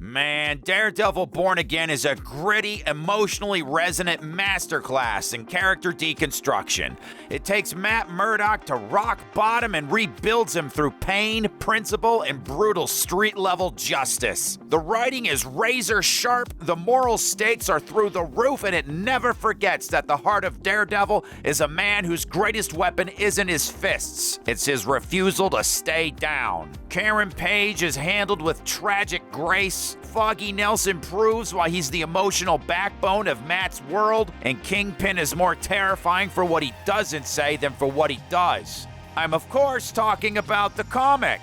Man, Daredevil Born Again is a gritty, emotionally resonant masterclass in character deconstruction. It takes Matt Murdock to rock bottom and rebuilds him through pain, principle, and brutal street-level justice. The writing is razor sharp, the moral stakes are through the roof, and it never forgets that the heart of Daredevil is a man whose greatest weapon isn't his fists. It's his refusal to stay down. Karen Page is handled with tragic grace. Foggy Nelson proves why he's the emotional backbone of Matt's world, and Kingpin is more terrifying for what he doesn't say than for what he does. I'm of course talking about the comic,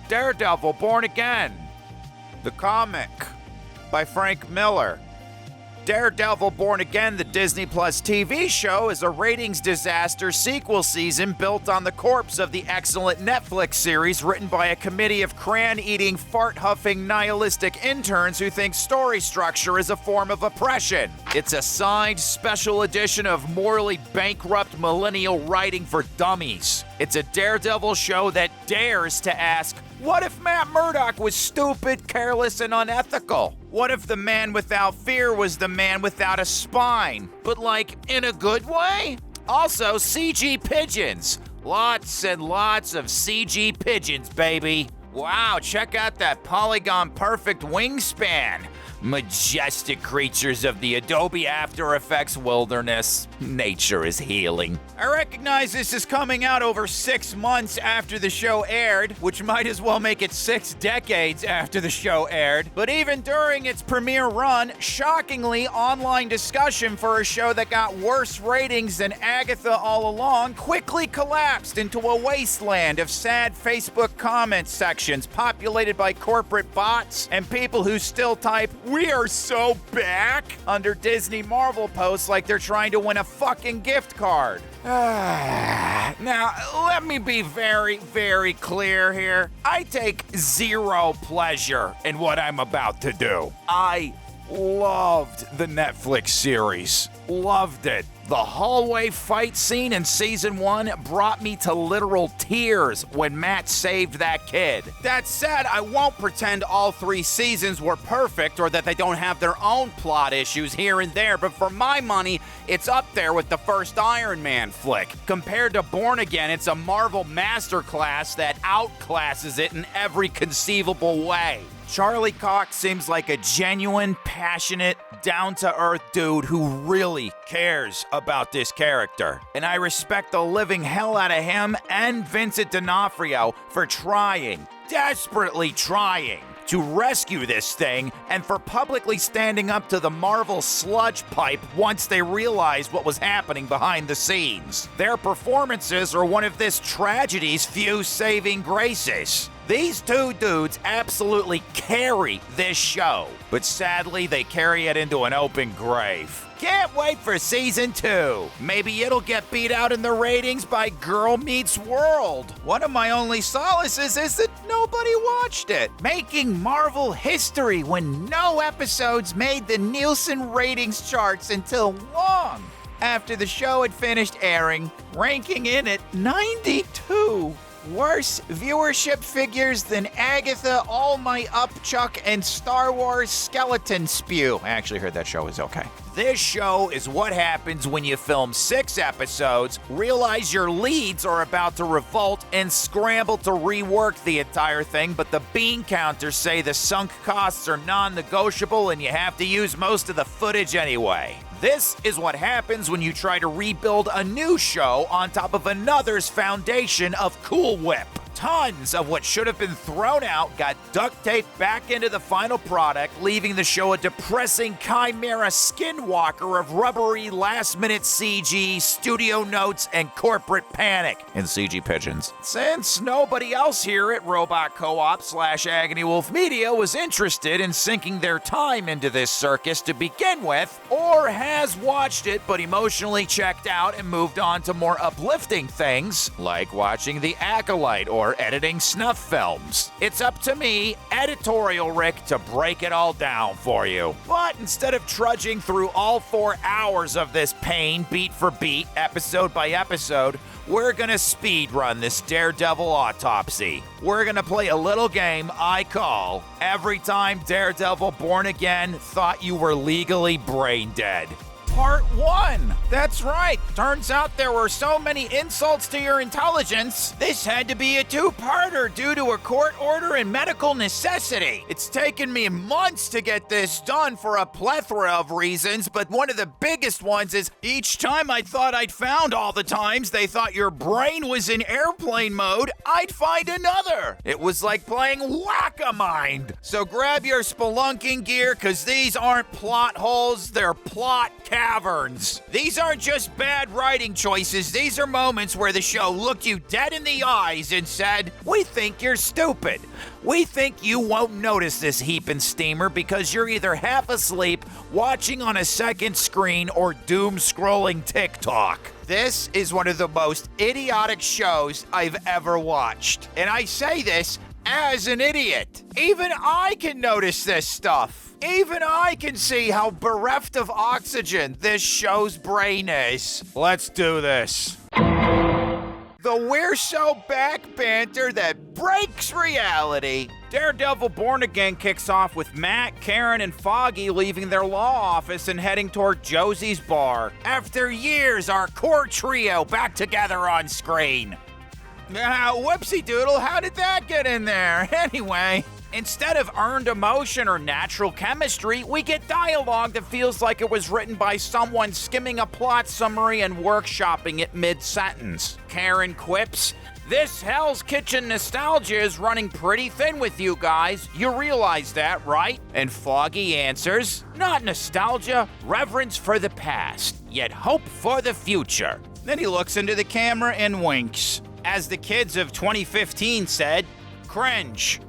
Daredevil Born Again. The comic by Frank Miller. Daredevil Born Again, the Disney Plus TV show, is a ratings disaster sequel season built on the corpse of the excellent Netflix series written by a committee of crayon-eating, fart-huffing, nihilistic interns who think story structure is a form of oppression. It's a signed special edition of morally bankrupt millennial writing for dummies. It's a Daredevil show that dares to ask, what if Matt Murdock was stupid, careless, and unethical? What if the man without fear was the man without a spine? But like, in a good way? Also, CG pigeons. Lots and lots of CG pigeons, baby. Wow, check out that polygon perfect wingspan. Majestic creatures of the Adobe After Effects wilderness. Nature is healing. I recognize this is coming out over 6 months after the show aired, which might as well make it 6 decades after the show aired. But even during its premiere run, shockingly, online discussion for a show that got worse ratings than Agatha all along quickly collapsed into a wasteland of sad Facebook comment sections populated by corporate bots and people who still type, "We are so back," under Disney Marvel posts like they're trying to win a fucking gift card. Now, let me be very, very clear here. I take zero pleasure in what I'm about to do. I loved the Netflix series. Loved it. The hallway fight scene in season 1 brought me to literal tears when Matt saved that kid. That said, I won't pretend all 3 seasons were perfect or that they don't have their own plot issues here and there, but for my money, it's up there with the first Iron Man flick. Compared to Born Again, it's a Marvel masterclass that outclasses it in every conceivable way. Charlie Cox seems like a genuine, passionate, down-to-earth dude who really cares about this character. And I respect the living hell out of him and Vincent D'Onofrio for trying, desperately trying, to rescue this thing and for publicly standing up to the Marvel sludge pipe once they realized what was happening behind the scenes. Their performances are one of this tragedy's few saving graces. These 2 dudes absolutely carry this show, but sadly they carry it into an open grave. Can't wait for season 2. Maybe it'll get beat out in the ratings by Girl Meets World. One of my only solaces is that nobody watched it, making Marvel history when no episodes made the Nielsen ratings charts until long after the show had finished airing, ranking in at 92. Worse viewership figures than Agatha, All My Upchuck, and Star Wars Skeleton Spew. I actually heard that show was okay. This show is what happens when you film 6 episodes, realize your leads are about to revolt, and scramble to rework the entire thing, but the bean counters say the sunk costs are non-negotiable and you have to use most of the footage anyway. This is what happens when you try to rebuild a new show on top of another's foundation of Cool Whip. Tons of what should have been thrown out got duct taped back into the final product, leaving the show a depressing chimera skinwalker of rubbery last-minute CG, studio notes, and corporate panic. And CG pigeons. Since nobody else here at Robot Co-op/Agony Wolf Media was interested in sinking their time into this circus to begin with, or has watched it but emotionally checked out and moved on to more uplifting things, like watching The Acolyte or editing snuff films. It's up to me, Editorial Rikk, to break it all down for you. But But instead of trudging through all 4 hours of this pain, beat for beat, episode by episode, we're gonna speed run this Daredevil autopsy. We're gonna play a little game I call Every Time Daredevil Born Again Thought You Were Legally Brain Dead. Part 1. That's right. Turns out there were so many insults to your intelligence, this had to be a 2-parter due to a court order and medical necessity. It's taken me months to get this done for a plethora of reasons, but one of the biggest ones is each time I thought I'd found all the times they thought your brain was in airplane mode, I'd find another. It was like playing whack-a-mind. So grab your spelunking gear, cause these aren't plot holes, they're plot caverns. These aren't just bad writing choices, these are moments where the show looked you dead in the eyes and said, we think you're stupid. We think you won't notice this heaping steamer because you're either half asleep, watching on a second screen, or doom scrolling TikTok. This is one of the most idiotic shows I've ever watched. And I say this as an idiot. Even I can notice this stuff. Even I can see how bereft of oxygen this show's brain is. Let's do this. The We're So Back banter that breaks reality. Daredevil Born Again kicks off with Matt, Karen, and Foggy leaving their law office and heading toward Josie's bar. After years, our core trio back together on screen. Whoopsie doodle, how did that get in there? Anyway, instead of earned emotion or natural chemistry, we get dialogue that feels like it was written by someone skimming a plot summary and workshopping it mid-sentence. Karen quips, "This Hell's Kitchen nostalgia is running pretty thin with you guys. You realize that, right?" And Foggy answers, "Not nostalgia, reverence for the past, yet hope for the future." Then he looks into the camera and winks. As the kids of 2015 said, cringe.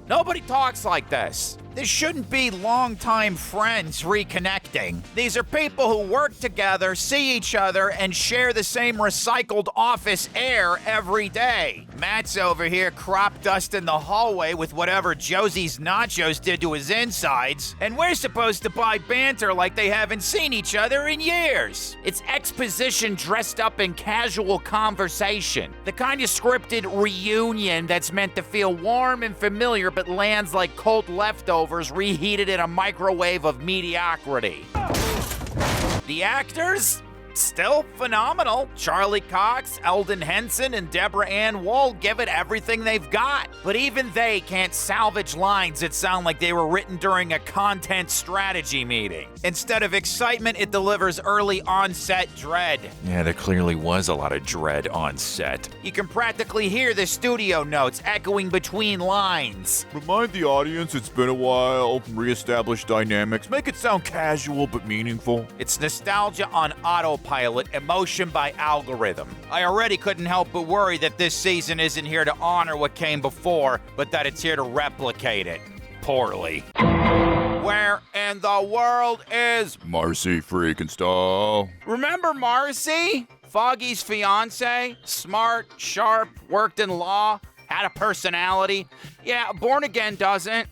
Nobody talks like this. This shouldn't be longtime friends reconnecting. These are people who work together, see each other, and share the same recycled office air every day. Matt's over here crop dusting the hallway with whatever Josie's nachos did to his insides, and we're supposed to buy banter like they haven't seen each other in years. It's exposition dressed up in casual conversation. The kind of scripted reunion that's meant to feel warm and familiar but lands like cold leftovers reheated in a microwave of mediocrity. The actors? Still phenomenal. Charlie Cox, Eldon Henson, and Deborah Ann Wool give it everything they've got. But even they can't salvage lines that sound like they were written during a content strategy meeting. Instead of excitement, it delivers early on-set dread. Yeah, there clearly was a lot of dread on set. You can practically hear the studio notes echoing between lines. Remind the audience it's been a while, reestablish dynamics, make it sound casual but meaningful. It's nostalgia on autopilot, emotion by algorithm. I already couldn't help but worry that this season isn't here to honor what came before, but that it's here to replicate it. Poorly. Where in the world is Marci freaking Stahl? Remember Marci? Foggy's fiance? Smart, sharp, worked in law, had a personality. Yeah, Born Again doesn't.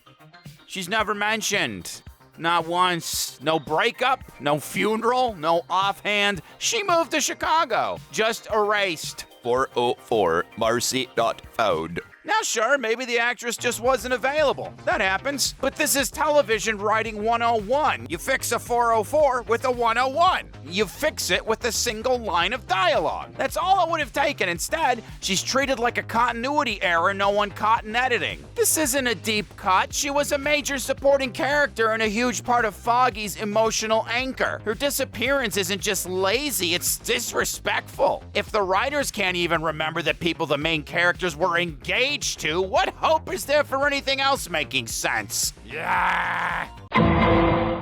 She's never mentioned. Not once. No breakup, no funeral, no offhand. She moved to Chicago. Just erased. 404, Marci not found. Now sure, maybe the actress just wasn't available. That happens. But this is television writing 101. You fix a 404 with a 101. You fix it with a single line of dialogue. That's all it would have taken. Instead, she's treated like a continuity error no one caught in editing. This isn't a deep cut. She was a major supporting character and a huge part of Foggy's emotional anchor. Her disappearance isn't just lazy, it's disrespectful. If the writers can't even remember the people the main characters were engaged to, what hope is there for anything else making sense? Yeah.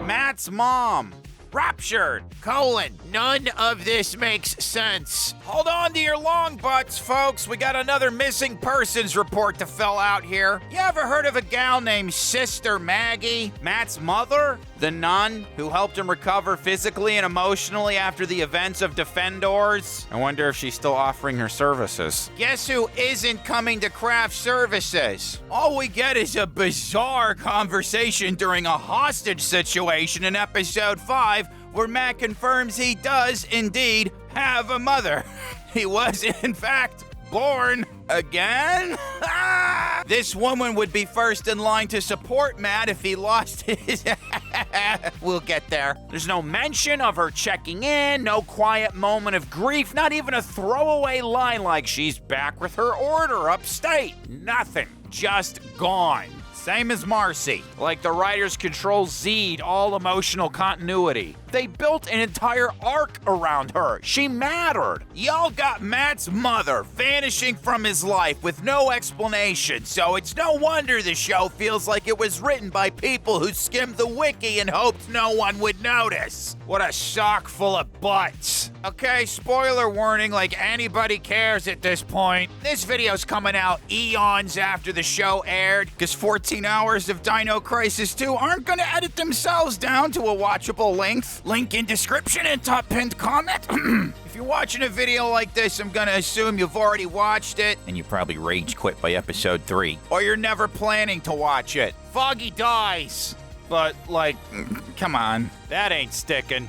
Matt's mom. Raptured, none of this makes sense. Hold on to your long butts, folks. We got another missing persons report to fill out here. You ever heard of a gal named Sister Maggie? Matt's mother? The nun who helped him recover physically and emotionally after the events of Defendors? I wonder if she's still offering her services. Guess who isn't coming to craft services? All we get is a bizarre conversation during a hostage situation in episode 5 where Matt confirms he does indeed have a mother. He was, in fact, born again? This woman would be first in line to support Matt if he lost his... We'll get there. There's no mention of her checking in, no quiet moment of grief, not even a throwaway line like she's back with her order upstate. Nothing. Just gone. Same as Marci. Like the writers Control-Z'd all emotional continuity. They built an entire arc around her. She mattered. Y'all got Matt's mother vanishing from his life with no explanation, so it's no wonder the show feels like it was written by people who skimmed the wiki and hoped no one would notice. What a shock full of butts. Okay, spoiler warning like anybody cares at this point. This video's coming out eons after the show aired, because 14 hours of Dino Crisis 2 aren't gonna edit themselves down to a watchable length. Link in description and top pinned comment. If you're watching a video like this, I'm gonna assume you've already watched it, and you probably rage quit by episode 3. Or you're never planning to watch it. Foggy dies. But, like, come on. That ain't sticking.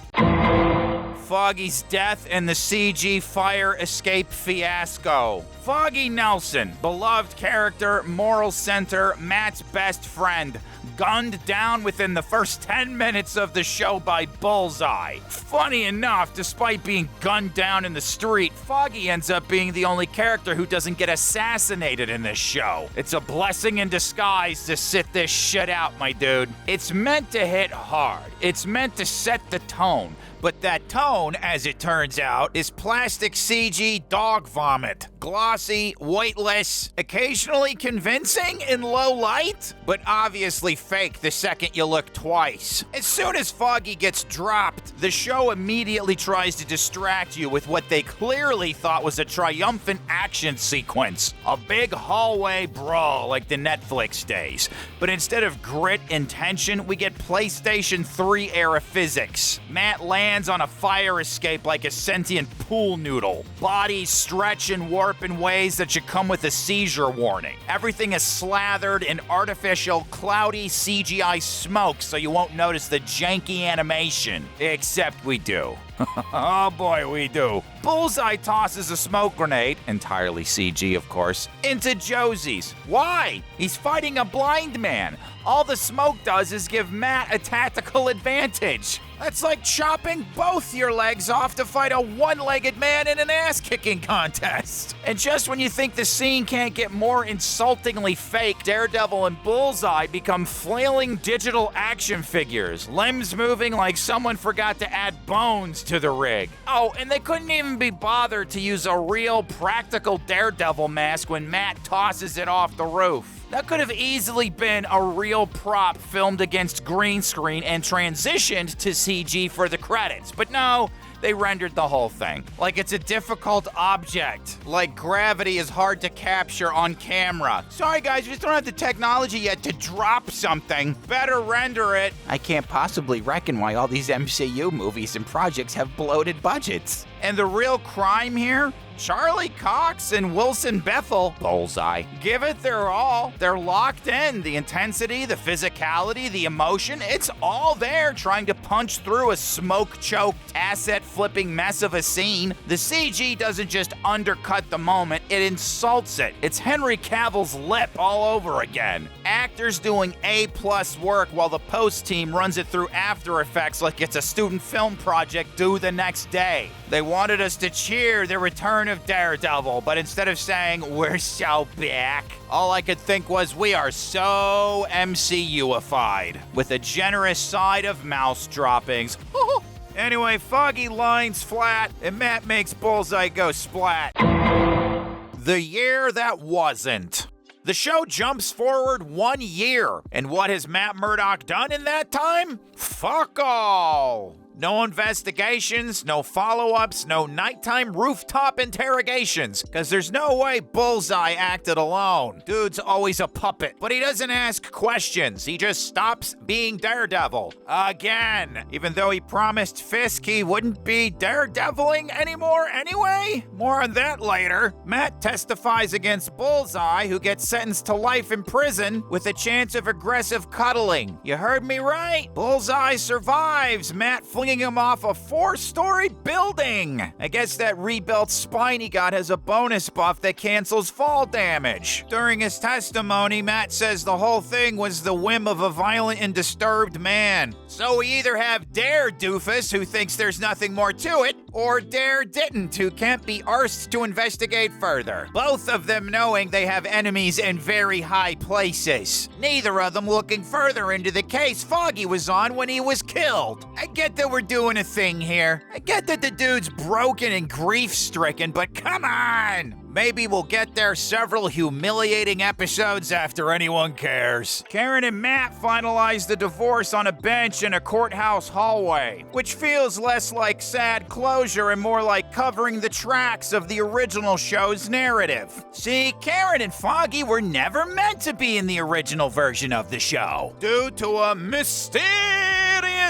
Foggy's death and the CG fire escape fiasco. Foggy Nelson, beloved character, moral center, Matt's best friend, gunned down within the first 10 minutes of the show by Bullseye. Funny enough, despite being gunned down in the street, Foggy ends up being the only character who doesn't get assassinated in this show. It's a blessing in disguise to sit this shit out, my dude. It's meant to hit hard. It's meant to set the tone. But that tone, as it turns out, is plastic CG dog vomit. Glossy, weightless, occasionally convincing in low light, but obviously fake the second you look twice. As soon as Foggy gets dropped, the show immediately tries to distract you with what they clearly thought was a triumphant action sequence. A big hallway brawl like the Netflix days. But instead of grit and tension, we get PlayStation 3 era physics. Matt lands on a fire escape like a sentient pool noodle. Bodies stretch and warp in ways that should come with a seizure warning. Everything is slathered in artificial, cloudy CGI smoke so you won't notice the janky animation. Except we do. Oh boy, we do. Bullseye tosses a smoke grenade, entirely CG of course, into Josie's. Why? He's fighting a blind man. All the smoke does is give Matt a tactical advantage. That's like chopping both your legs off to fight a one-legged man in an ass-kicking contest. And just when you think the scene can't get more insultingly fake, Daredevil and Bullseye become flailing digital action figures, limbs moving like someone forgot to add bones to the rig. Oh, and they couldn't even be bothered to use a real practical Daredevil mask when Matt tosses it off the roof. That could have easily been a real prop filmed against green screen and transitioned to CG for the credits. But no, they rendered the whole thing. Like it's a difficult object. Like gravity is hard to capture on camera. Sorry guys, we just don't have the technology yet to drop something. Better render it. I can't possibly reckon why all these MCU movies and projects have bloated budgets. And the real crime here? Charlie Cox and Wilson Bethel, Bullseye, give it their all. They're locked in. The intensity, the physicality, the emotion, it's all there trying to punch through a smoke-choked, asset-flipping mess of a scene. The CG doesn't just undercut the moment, it insults it. It's Henry Cavill's lip all over again. Actors doing A+ work while the post team runs it through After Effects like it's a student film project due the next day. They wanted us to cheer the return of Daredevil, but instead of saying, "We're so back," all I could think was, we are so MCU-ified, with a generous side of mouse droppings. Anyway, Foggy lines flat, and Matt makes Bullseye go splat. The year that wasn't. The show jumps forward 1 year, and what has Matt Murdock done in that time? Fuck all. No investigations, no follow-ups, no nighttime rooftop interrogations, because there's no way Bullseye acted alone. Dude's always a puppet, but he doesn't ask questions. He just stops being Daredevil. Again. Even though he promised Fisk he wouldn't be Daredeviling anymore anyway? More on that later. Matt testifies against Bullseye, who gets sentenced to life in prison with a chance of aggressive cuddling. You heard me right? Bullseye survives, Matt flinging him off a 4-story building. I guess that rebuilt spine he got has a bonus buff that cancels fall damage. During his testimony, Matt says the whole thing was the whim of a violent and disturbed man. So we either have Dare Doofus, who thinks there's nothing more to it, or Dare Didn't, who can't be arsed to investigate further. Both of them knowing they have enemies in very high places. Neither of them looking further into the case Foggy was on when he was killed. I get that we're doing a thing here. I get that the dude's broken and grief-stricken, but come on! Maybe we'll get there several humiliating episodes after anyone cares. Karen and Matt finalized the divorce on a bench in a courthouse hallway, which feels less like sad closure and more like covering the tracks of the original show's narrative. See, Karen and Foggy were never meant to be in the original version of the show, due to a mysterious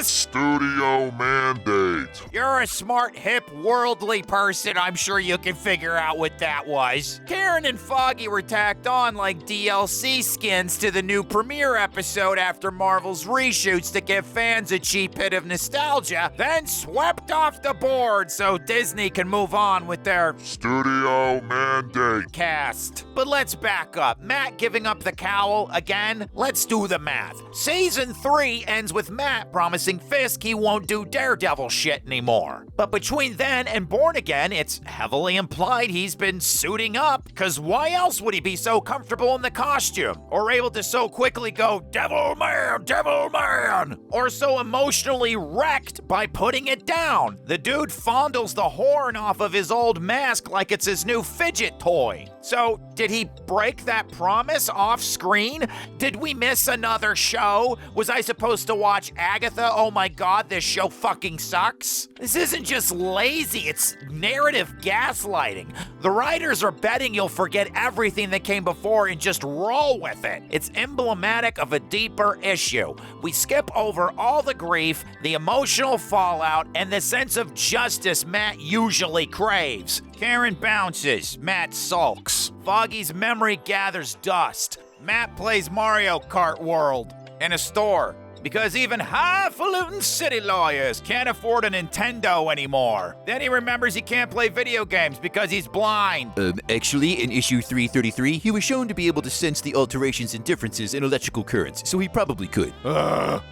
studio mandate. You're a smart, hip, worldly person. I'm sure you can figure out what that was. Karen and Foggy were tacked on like DLC skins to the new premiere episode after Marvel's reshoots to give fans a cheap hit of nostalgia, then swept off the board so Disney can move on with their studio mandate cast. But let's back up. Matt giving up the cowl again? Let's do the math. Season 3 ends with Matt promising Fisk he won't do Daredevil shit anymore. But between then and Born Again, it's heavily implied he's been suiting up, because why else would he be so comfortable in the costume? Or able to so quickly go, Devil Man, or so emotionally wrecked by putting it down? The dude fondles the horn off of his old mask like it's his new fidget toy. So, did he break that promise off screen? Did we miss another show? Was I supposed to watch Agatha? Oh my god, this show fucking sucks. This isn't just lazy, it's narrative gaslighting. The writers are betting you'll forget everything that came before and just roll with it. It's emblematic of a deeper issue. We skip over all the grief, the emotional fallout, and the sense of justice Matt usually craves. Karen bounces, Matt sulks. Foggy's memory gathers dust. Matt plays Mario Kart World in a store, because even highfalutin city lawyers can't afford a Nintendo anymore. Then he remembers he can't play video games because he's blind. Actually, in issue 333, he was shown to be able to sense the alterations and differences in electrical currents, so he probably could.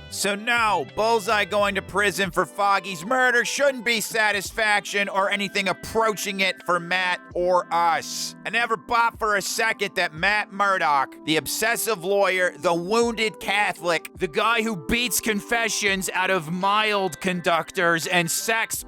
So no, Bullseye going to prison for Foggy's murder shouldn't be satisfaction or anything approaching it for Matt or us. I never bought for a second that Matt Murdock, the obsessive lawyer, the wounded Catholic, the guy who beats confessions out of mild conductors and sex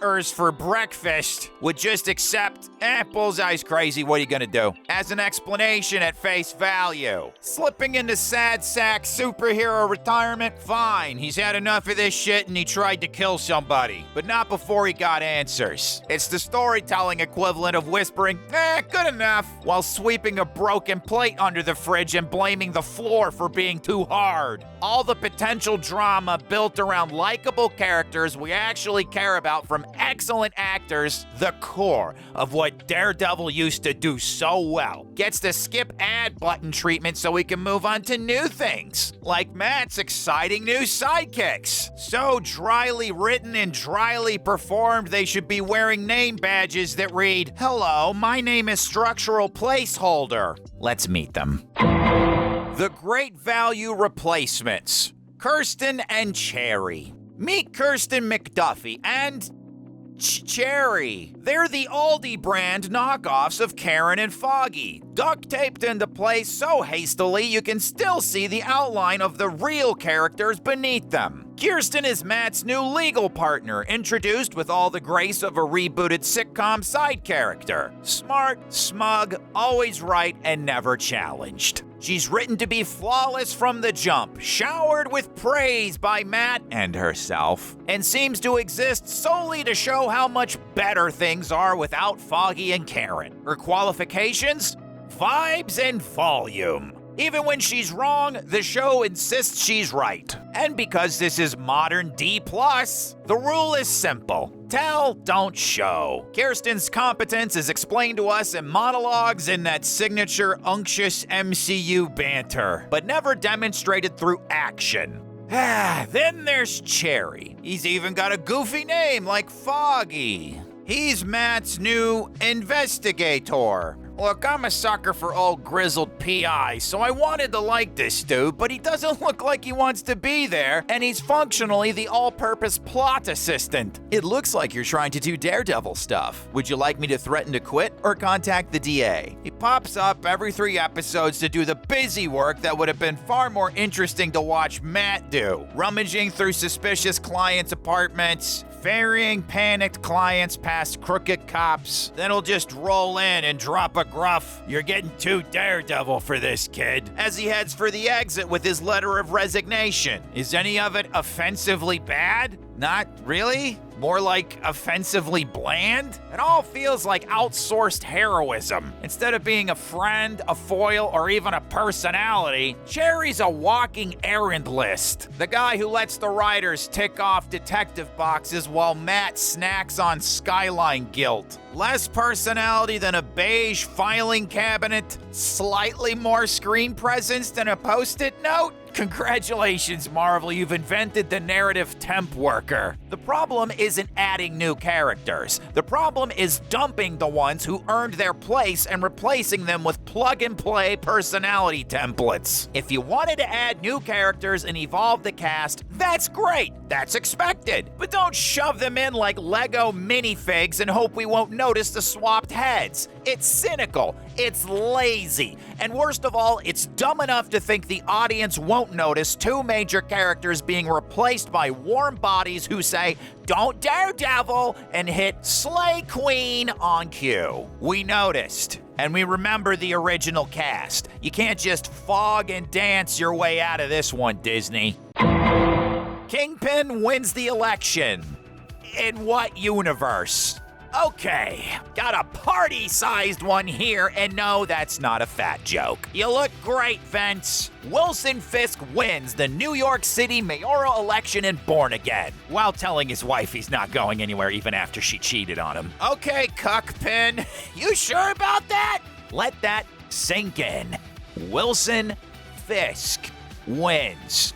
ers for breakfast, would just accept, Bullseye's crazy, what are you gonna do? As an explanation at face value. Slipping into sad sack superhero retirement? Fine, he's had enough of this shit and he tried to kill somebody, but not before he got answers. It's the storytelling equivalent of whispering, good enough, while sweeping a broken plate under the fridge and blaming the floor for being too hard. All the potential drama built around likable characters we actually care about from excellent actors, the core of what Daredevil used to do so well, gets the skip ad button treatment so we can move on to new things, like Matt's exciting new sidekicks. So dryly written and dryly performed, they should be wearing name badges that read, "Hello, my name is Structural Placeholder." Let's meet them. The Great Value Replacements. Kirstin and Cherry. Meet Kirstin McDuffie and Cherry. They're the Aldi brand knockoffs of Karen and Foggy, duct taped into place so hastily you can still see the outline of the real characters beneath them. Kirstin is Matt's new legal partner, introduced with all the grace of a rebooted sitcom side character. Smart, smug, always right, and never challenged. She's written to be flawless from the jump, showered with praise by Matt and herself, and seems to exist solely to show how much better things are without Foggy and Karen. Her qualifications? Vibes and volume. Even when she's wrong, the show insists she's right. And because this is modern D+, the rule is simple. Tell, don't show. Kirstin's competence is explained to us in monologues in that signature unctuous MCU banter, but never demonstrated through action. Then there's Cherry. He's even got a goofy name like Foggy. He's Matt's new investigator. Look, I'm a sucker for old grizzled PI, so I wanted to like this dude, but he doesn't look like he wants to be there, and he's functionally the all-purpose plot assistant. It looks like you're trying to do Daredevil stuff. Would you like me to threaten to quit or contact the DA? He pops up every 3 episodes to do the busy work that would have been far more interesting to watch Matt do. Rummaging through suspicious clients' apartments, ferrying panicked clients past crooked cops. Then he'll just roll in and drop a gruff, "You're getting too Daredevil for this, kid," as he heads for the exit with his letter of resignation. Is any of it offensively bad? Not really? More like offensively bland? It all feels like outsourced heroism. Instead of being a friend, a foil, or even a personality, Cherry's a walking errand list. The guy who lets the writers tick off detective boxes while Matt snacks on Skyline guilt. Less personality than a beige filing cabinet, slightly more screen presence than a post-it note. Congratulations, Marvel, you've invented the narrative temp worker. The problem isn't adding new characters. The problem is dumping the ones who earned their place and replacing them with plug-and-play personality templates. If you wanted to add new characters and evolve the cast, that's great. That's expected. But don't shove them in like Lego minifigs and hope we won't notice the swapped heads. It's cynical. It's lazy. And worst of all, it's dumb enough to think the audience won't notice 2 major characters being replaced by warm bodies who say, "Don't Daredevil," and hit "Slay Queen" on cue. We noticed. And we remember the original cast. You can't just fog and dance your way out of this one, Disney. Kingpin wins the election. In what universe? Okay, got a party-sized one here, and no, that's not a fat joke. You look great, Vince. Wilson Fisk wins the New York City mayoral election in Born Again, while telling his wife he's not going anywhere even after she cheated on him. Okay, Cuckpin, you sure about that? Let that sink in. Wilson Fisk wins.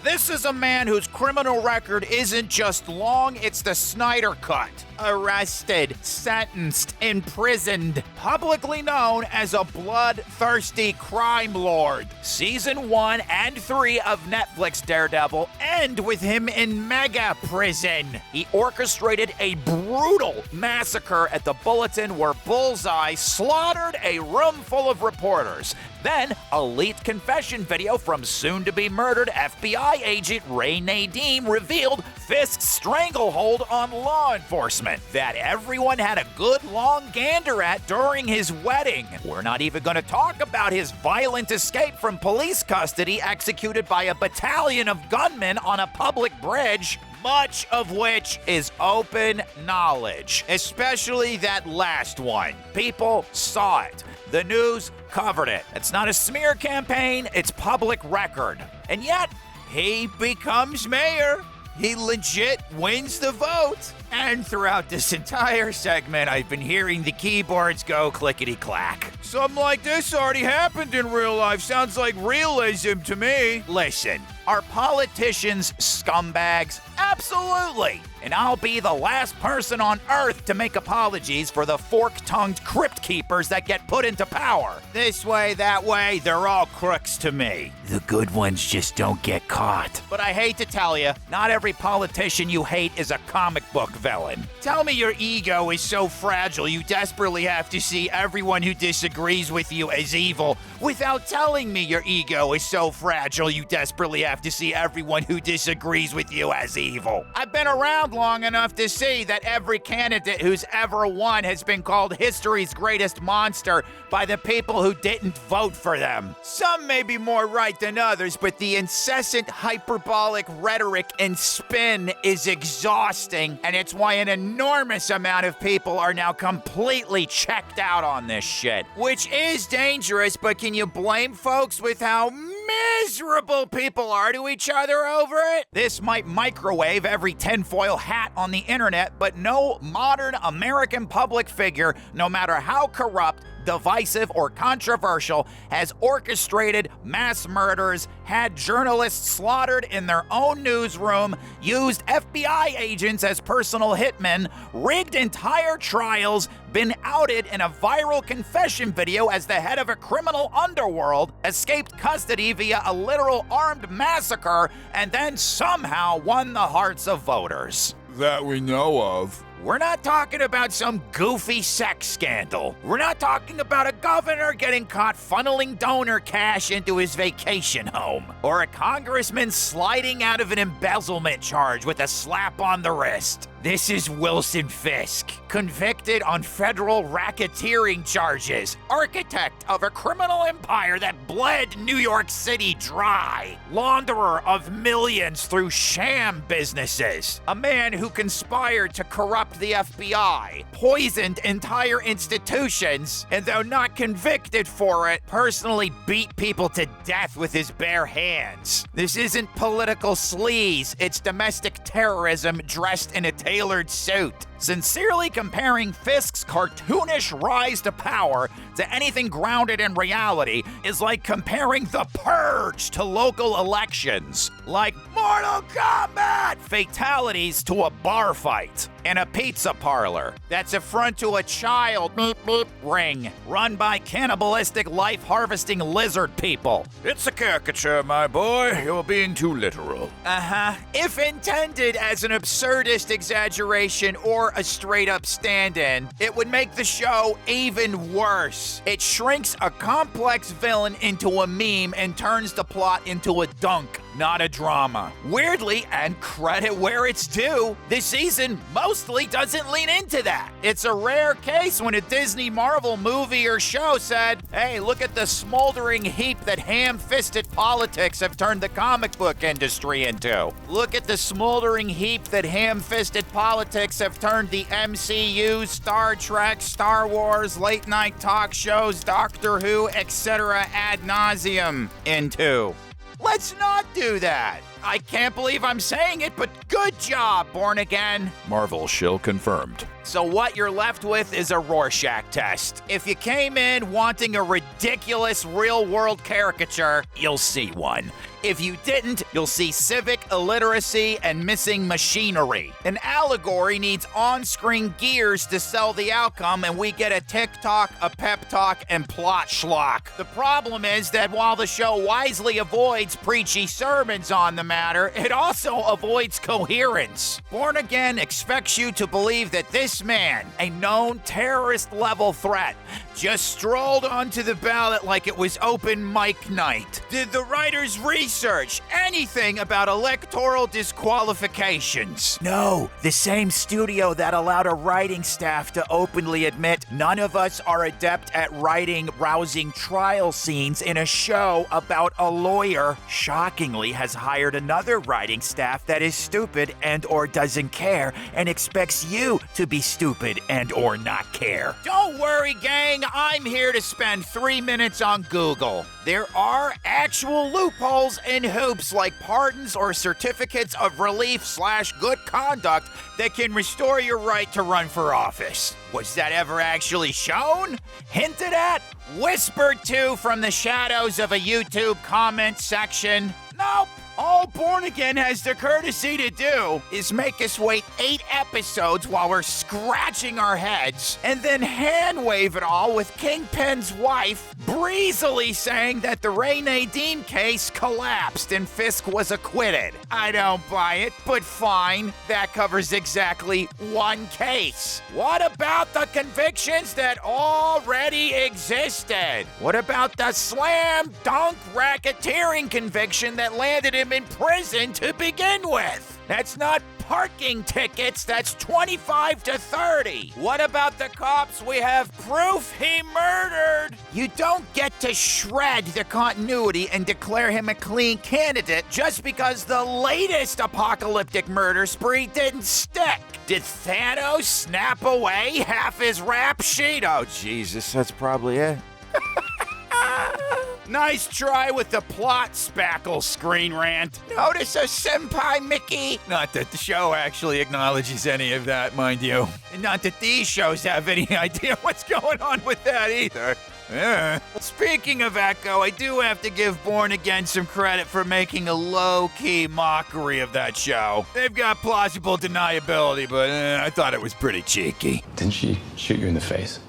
This is a man whose criminal record isn't just long, it's the Snyder Cut. Arrested, sentenced, imprisoned, publicly known as a bloodthirsty crime lord. Season 1 and 3 of Netflix Daredevil end with him in mega prison. He orchestrated a brutal massacre at the Bulletin where Bullseye slaughtered a room full of reporters. Then, a leaked confession video from soon-to-be-murdered FBI agent Ray Nadeem revealed Fisk's stranglehold on law enforcement that everyone had a good long gander at during his wedding. We're not even going to talk about his violent escape from police custody executed by a battalion of gunmen on a public bridge, much of which is open knowledge, especially that last one. People saw it. The news covered it. It's not a smear campaign, it's public record. And yet, he becomes mayor. He legit wins the vote. And throughout this entire segment, I've been hearing the keyboards go clickety-clack. Something like this already happened in real life. Sounds like realism to me. Listen, are politicians scumbags? Absolutely. And I'll be the last person on earth to make apologies for the fork-tongued crypt keepers that get put into power. This way, that way, they're all crooks to me. The good ones just don't get caught. But I hate to tell you, not every politician you hate is a comic book villain. Tell me your ego is so fragile you desperately have to see everyone who disagrees with you as evil without telling me your ego is so fragile you desperately have have to see everyone who disagrees with you as evil. I've been around long enough to see that every candidate who's ever won has been called history's greatest monster by the people who didn't vote for them. Some may be more right than others, but the incessant hyperbolic rhetoric and spin is exhausting, and it's why an enormous amount of people are now completely checked out on this shit. Which is dangerous, but can you blame folks with how miserable people are to each other over it? This might microwave every tinfoil hat on the internet, but no modern American public figure, no matter how corrupt, divisive, or controversial, has orchestrated mass murders, had journalists slaughtered in their own newsroom, used FBI agents as personal hitmen, rigged entire trials, been outed in a viral confession video as the head of a criminal underworld, escaped custody via a literal armed massacre, and then somehow won the hearts of voters. That we know of. We're not talking about some goofy sex scandal. We're not talking about a governor getting caught funneling donor cash into his vacation home, or a congressman sliding out of an embezzlement charge with a slap on the wrist. This is Wilson Fisk, convicted on federal racketeering charges, architect of a criminal empire that bled New York City dry, launderer of millions through sham businesses, a man who conspired to corrupt the FBI, poisoned entire institutions, and though not convicted for it, personally beat people to death with his bare hands. This isn't political sleaze, it's domestic terrorism dressed in a tailored suit. Sincerely comparing Fisk's cartoonish rise to power to anything grounded in reality is like comparing The Purge to local elections. Like Mortal Kombat fatalities to a bar fight in a pizza parlor. That's a front to a child beep beep ring run by cannibalistic life-harvesting lizard people. It's a caricature, my boy. You're being too literal. If intended as an absurdist exaggeration or a straight-up stand-in, it would make the show even worse. It shrinks a complex villain into a meme and turns the plot into a dunk, not a drama. Weirdly, and credit where it's due, this season mostly doesn't lean into that. It's a rare case when a Disney Marvel movie or show said, hey, look at the smoldering heap that ham-fisted politics have turned the comic book industry into. Look at the smoldering heap that ham-fisted politics have turned the MCU, Star Trek, Star Wars, late-night talk shows, Doctor Who, etc. ad nauseum into. Let's not do that. I can't believe I'm saying it, but good job, Born Again. Marvel shill confirmed. So what you're left with is a Rorschach test. If you came in wanting a ridiculous real-world caricature, you'll see one. If you didn't, you'll see civic illiteracy and missing machinery. An allegory needs on-screen gears to sell the outcome, and we get a TikTok, a pep talk, and plot schlock. The problem is that while the show wisely avoids preachy sermons on the matter, it also avoids coherence. Born Again expects you to believe that this man, a known terrorist-level threat, just strolled onto the ballot like it was open mic night. Did the writers research anything about electoral disqualifications? No, the same studio that allowed a writing staff to openly admit none of us are adept at writing rousing trial scenes in a show about a lawyer, shockingly has hired another writing staff that is stupid and or doesn't care and expects you to be stupid and or not care. Don't worry, gang, I'm here to spend 3 minutes on Google. There are actual loopholes and hoops like pardons or certificates of relief/good conduct that can restore your right to run for office. Was that ever actually shown? Hinted at? Whispered to from the shadows of a YouTube comment section? Nope. All Born Again has the courtesy to do is make us wait 8 episodes while we're scratching our heads and then hand-wave it all with Kingpin's wife breezily saying that the Ray Nadine case collapsed and Fisk was acquitted. I don't buy it, but fine. That covers exactly 1 case. What about the convictions that already existed? What about the slam dunk racketeering conviction that landed him him in prison to begin with. That's not parking tickets, that's 25 to 30. What about the cops? We have proof he murdered. You don't get to shred the continuity and declare him a clean candidate just because the latest apocalyptic murder spree didn't stick. Did Thanos snap away half his rap sheet? Oh, Jesus, that's probably it. Nice try with the plot spackle, Screen Rant. Notice a senpai, Mickey? Not that the show actually acknowledges any of that, mind you. And not that these shows have any idea what's going on with that either. Speaking of Echo, I do have to give Born Again some credit for making a low-key mockery of that show. They've got plausible deniability, but I thought it was pretty cheeky. Didn't she shoot you in the face?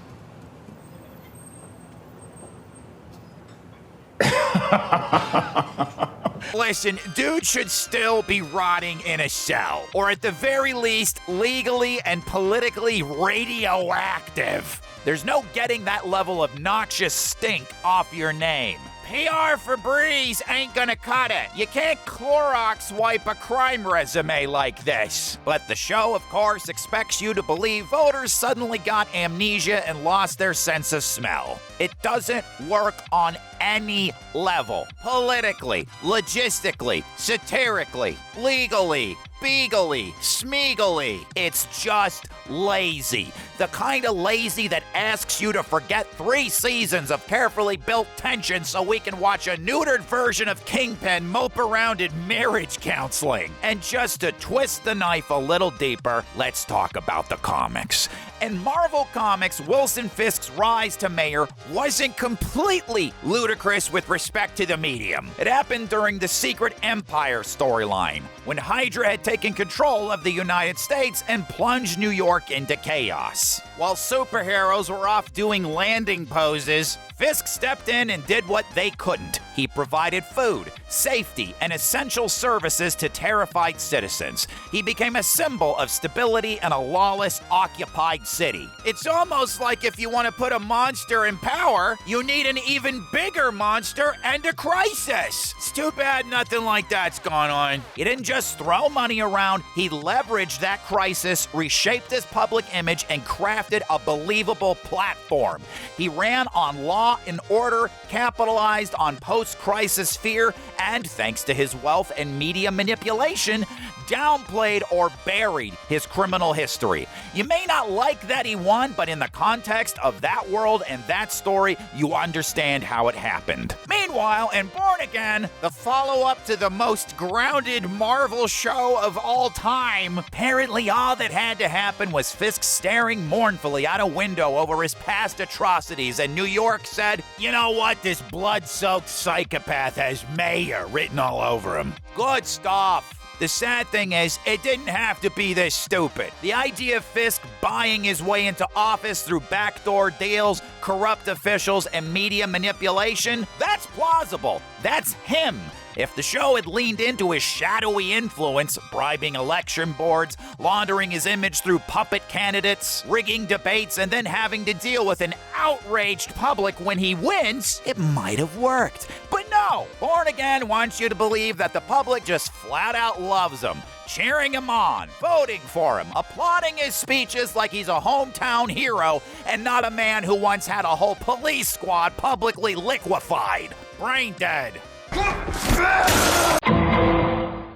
Listen, dude should still be rotting in a cell, or at the very least, legally and politically radioactive. There's no getting that level of noxious stink off your name. PR for Breeze ain't gonna cut it. You can't Clorox wipe a crime resume like this. But the show, of course, expects you to believe voters suddenly got amnesia and lost their sense of smell. It doesn't work on any level. Politically, logistically, satirically, legally, beagly, smeagly. It's just lazy. The kind of lazy that asks you to forget 3 seasons of carefully built tension so we can watch a neutered version of Kingpin mope around in marriage counseling. And just to twist the knife a little deeper, let's talk about the comics. In Marvel Comics, Wilson Fisk's rise to mayor wasn't completely ludicrous with respect to the medium. It happened during the Secret Empire storyline, when Hydra had taken control of the United States and plunged New York into chaos. While superheroes were off doing landing poses, Fisk stepped in and did what they couldn't. He provided food, safety, and essential services to terrified citizens. He became a symbol of stability in a lawless, occupied city. It's almost like if you want to put a monster in power, you need an even bigger monster and a crisis. It's too bad nothing like that's gone on. He didn't just throw money around, he leveraged that crisis, reshaped his public image, and crafted a believable platform. He ran on law and order, capitalized on post-crisis fear, and thanks to his wealth and media manipulation, downplayed or buried his criminal history. You may not like that he won, but in the context of that world and that story, you understand how it happened. Meanwhile, in Born Again, the follow-up to the most grounded Marvel show of all time, apparently all that had to happen was Fisk staring mournfully out a window over his past atrocities, and New York said, "You know what? This blood-soaked psychopath has mayor written all over him." Good stuff. The sad thing is, it didn't have to be this stupid. The idea of Fisk buying his way into office through backdoor deals, corrupt officials, and media manipulation, that's plausible. That's him. If the show had leaned into his shadowy influence, bribing election boards, laundering his image through puppet candidates, rigging debates, and then having to deal with an outraged public when he wins, it might have worked. But no, Born Again wants you to believe that the public just flat out loves him, cheering him on, voting for him, applauding his speeches like he's a hometown hero and not a man who once had a whole police squad publicly liquefied. Brain dead.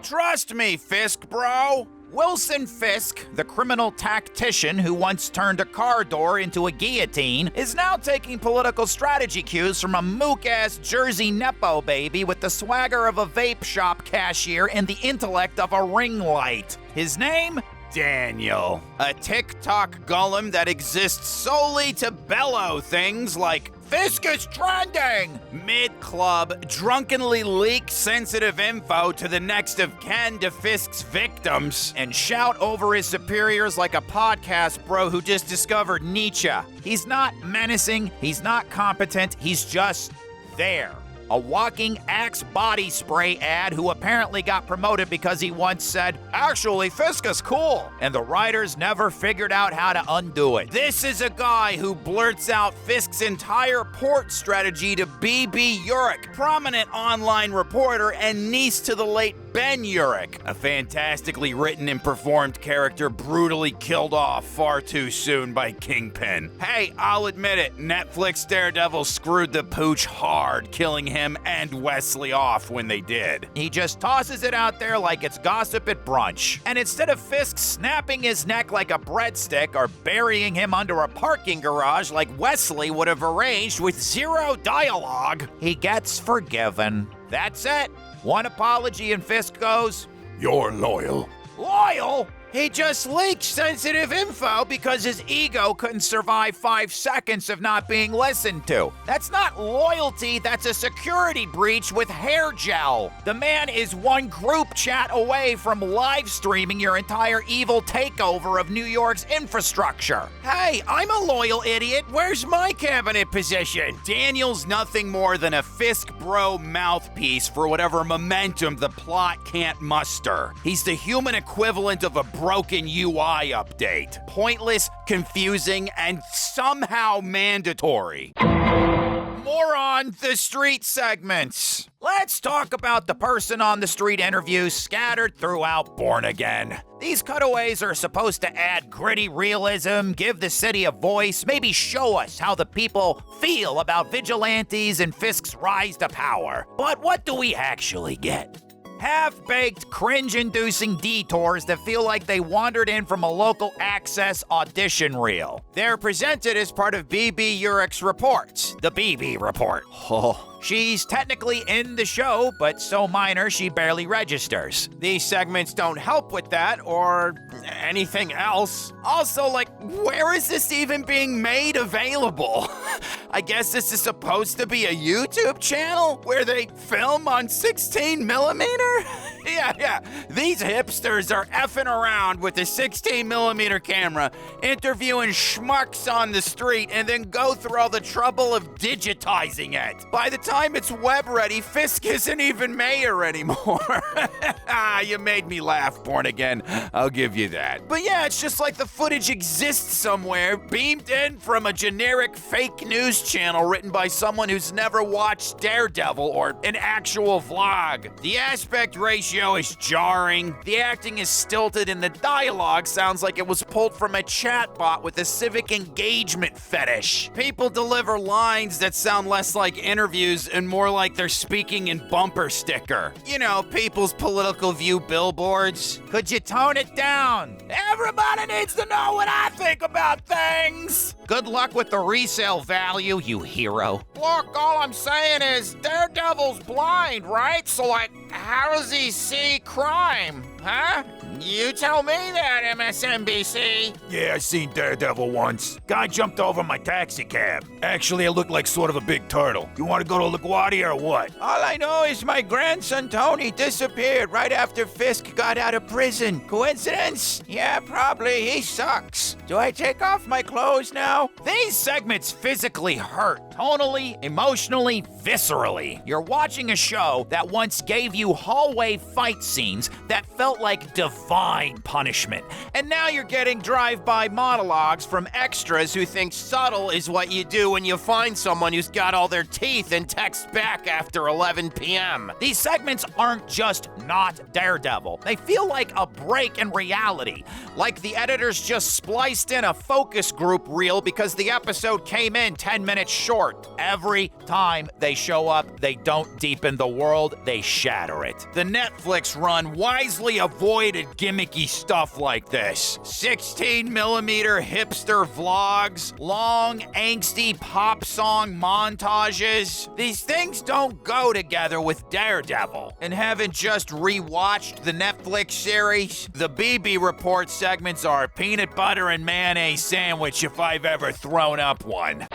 Trust me, Fisk Bro. Wilson Fisk, the criminal tactician who once turned a car door into a guillotine, is now taking political strategy cues from a mook-ass Jersey Nepo baby with the swagger of a vape shop cashier and the intellect of a ring light. His name? Daniel. A TikTok golem that exists solely to bellow things like "Fisk is trending!" mid-club, drunkenly leak sensitive info to the next of kin to Fisk's victims, and shout over his superiors like a podcast bro who just discovered Nietzsche. He's not menacing, he's not competent, he's just there. a walking Axe body spray ad who apparently got promoted because he once said, "Actually, Fisk is cool," and the writers never figured out how to undo it. This is a guy who blurts out Fisk's entire port strategy to B.B. Urich, prominent online reporter and niece to the late Ben Urich, a fantastically written and performed character brutally killed off far too soon by Kingpin. Hey, I'll admit it, Netflix Daredevil screwed the pooch hard, killing him and Wesley off when they did. He just tosses it out there like it's gossip at brunch. And instead of Fisk snapping his neck like a breadstick or burying him under a parking garage like Wesley would have arranged with zero dialogue, he gets forgiven. That's it. One apology and Fisk goes, You're loyal. "Loyal? He just leaked sensitive info because his ego couldn't survive 5 seconds of not being listened to. That's not loyalty, that's a security breach with hair gel. The man is one group chat away from live streaming your entire evil takeover of New York's infrastructure. Hey, I'm a loyal idiot. Where's my cabinet position?" Daniel's nothing more than a Fisk Bro mouthpiece for whatever momentum the plot can't muster. He's the human equivalent of a broken UI update. Pointless, confusing, and somehow mandatory. Moron, the street segments. Let's talk about the person on the street interviews scattered throughout Born Again. These cutaways are supposed to add gritty realism, give the city a voice, maybe show us how the people feel about vigilantes and Fisk's rise to power. But what do we actually get? Half-baked, cringe-inducing detours that feel like they wandered in from a local access audition reel. They're presented as part of B.B. Urich's reports, the B.B. Report. She's technically in the show, but so minor she barely registers. These segments don't help with that, or anything else. Also, where is this even being made available? I guess this is supposed to be a YouTube channel where they film on 16mm? Yeah. These hipsters are effing around with a 16mm camera, interviewing schmucks on the street, and then go through all the trouble of digitizing it. By the time it's web ready, Fisk isn't even mayor anymore. You made me laugh, Born Again. I'll give you that. But yeah, it's just like the footage exists somewhere, beamed in from a generic fake news channel written by someone who's never watched Daredevil or an actual vlog. The aspect ratio is jarring, the acting is stilted, and the dialogue sounds like it was pulled from a chatbot with a civic engagement fetish. People deliver lines that sound less like interviews and more like they're speaking in bumper sticker. You know, people's political view billboards. Could you tone it down? Everybody needs to know what I think about things. Good luck with the resale value, you hero. Look, all I'm saying is Daredevil's blind, right? So how does he see crime, huh? You tell me that, MSNBC. Yeah, I seen Daredevil once. Guy jumped over my taxi cab. Actually, it looked like sort of a big turtle. You want to go to LaGuardia or what? All I know is my grandson Tony disappeared right after Fisk got out of prison. Coincidence? Yeah, probably. He sucks. Do I take off my clothes now? These segments physically hurt. Tonally, emotionally, viscerally. You're watching a show that once gave you hallway fight scenes that felt like divine punishment. And now you're getting drive-by monologues from extras who think subtle is what you do when you find someone who's got all their teeth and text back after 11 p.m. These segments aren't just not Daredevil. They feel like a break in reality. Like the editors just spliced in a focus group reel because the episode came in 10 minutes short. Every time they show up, they don't deepen the world, they shatter it. The Netflix run wisely avoided gimmicky stuff like this. 16mm hipster vlogs, long, angsty pop song montages. These things don't go together with Daredevil. And having just rewatched the Netflix series, the BB Report segments are a peanut butter and mayonnaise sandwich if I've ever thrown up one.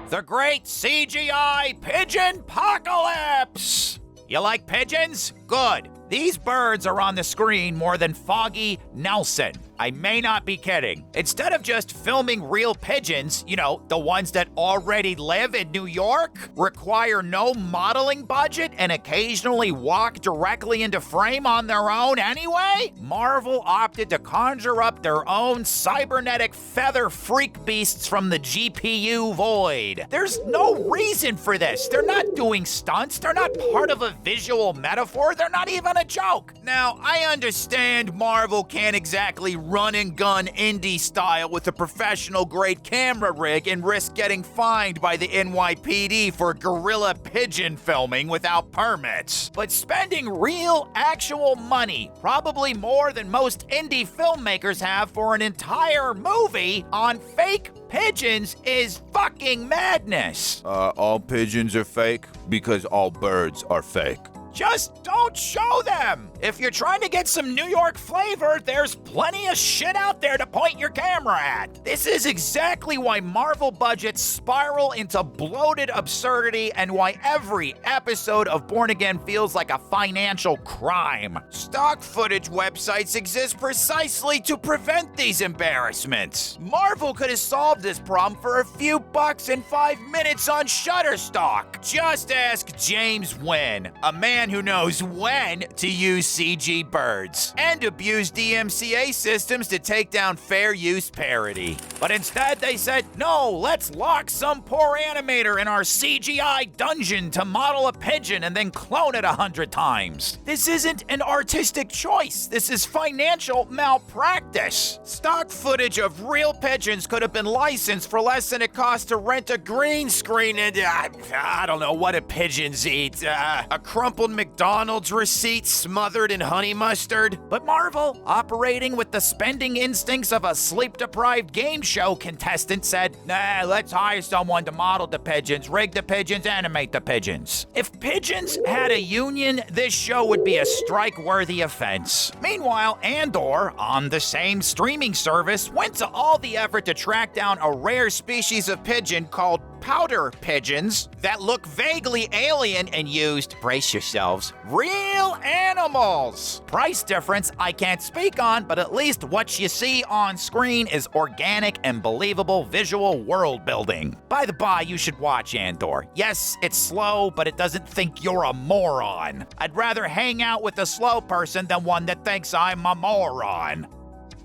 The Great CGI Pigeon-Pocalypse! You like pigeons? Good. These birds are on the screen more than Foggy Nelson. I may not be kidding. Instead of just filming real pigeons, you know, the ones that already live in New York, require no modeling budget, and occasionally walk directly into frame on their own anyway, Marvel opted to conjure up their own cybernetic feather freak beasts from the GPU void. There's no reason for this. They're not doing stunts. They're not part of a visual metaphor. They're not even a joke. Now, I understand Marvel can't exactly run and gun indie style with a professional grade camera rig and risk getting fined by the NYPD for guerrilla pigeon filming without permits. But spending real, actual money, probably more than most indie filmmakers have for an entire movie on fake pigeons, is fucking madness. All pigeons are fake because all birds are fake. Just don't show them! If you're trying to get some New York flavor, there's plenty of shit out there to point your camera at. This is exactly why Marvel budgets spiral into bloated absurdity and why every episode of Born Again feels like a financial crime. Stock footage websites exist precisely to prevent these embarrassments. Marvel could have solved this problem for a few bucks in 5 minutes on Shutterstock. Just ask James Wynn, a man who knows when to use CG birds and abuse DMCA systems to take down fair use parody. But instead they said, no, let's lock some poor animator in our CGI dungeon to model a pigeon and then clone it 100 times. This isn't an artistic choice. This is financial malpractice. Stock footage of real pigeons could have been licensed for less than it costs to rent a green screen and I don't know, what do pigeons eat? A crumpled McDonald's receipt smothered in honey mustard. But Marvel, operating with the spending instincts of a sleep-deprived game show contestant, said, nah, let's hire someone to model the pigeons, rig the pigeons, animate the pigeons. If pigeons had a union, this show would be a strike-worthy offense. Meanwhile, Andor, on the same streaming service, went to all the effort to track down a rare species of pigeon called powder pigeons that look vaguely alien and used, brace yourselves, real animals. Price difference I can't speak on, but at least what you see on screen is organic and believable visual world building. By the by, you should watch Andor. Yes, it's slow, but it doesn't think you're a moron. I'd rather hang out with a slow person than one that thinks I'm a moron.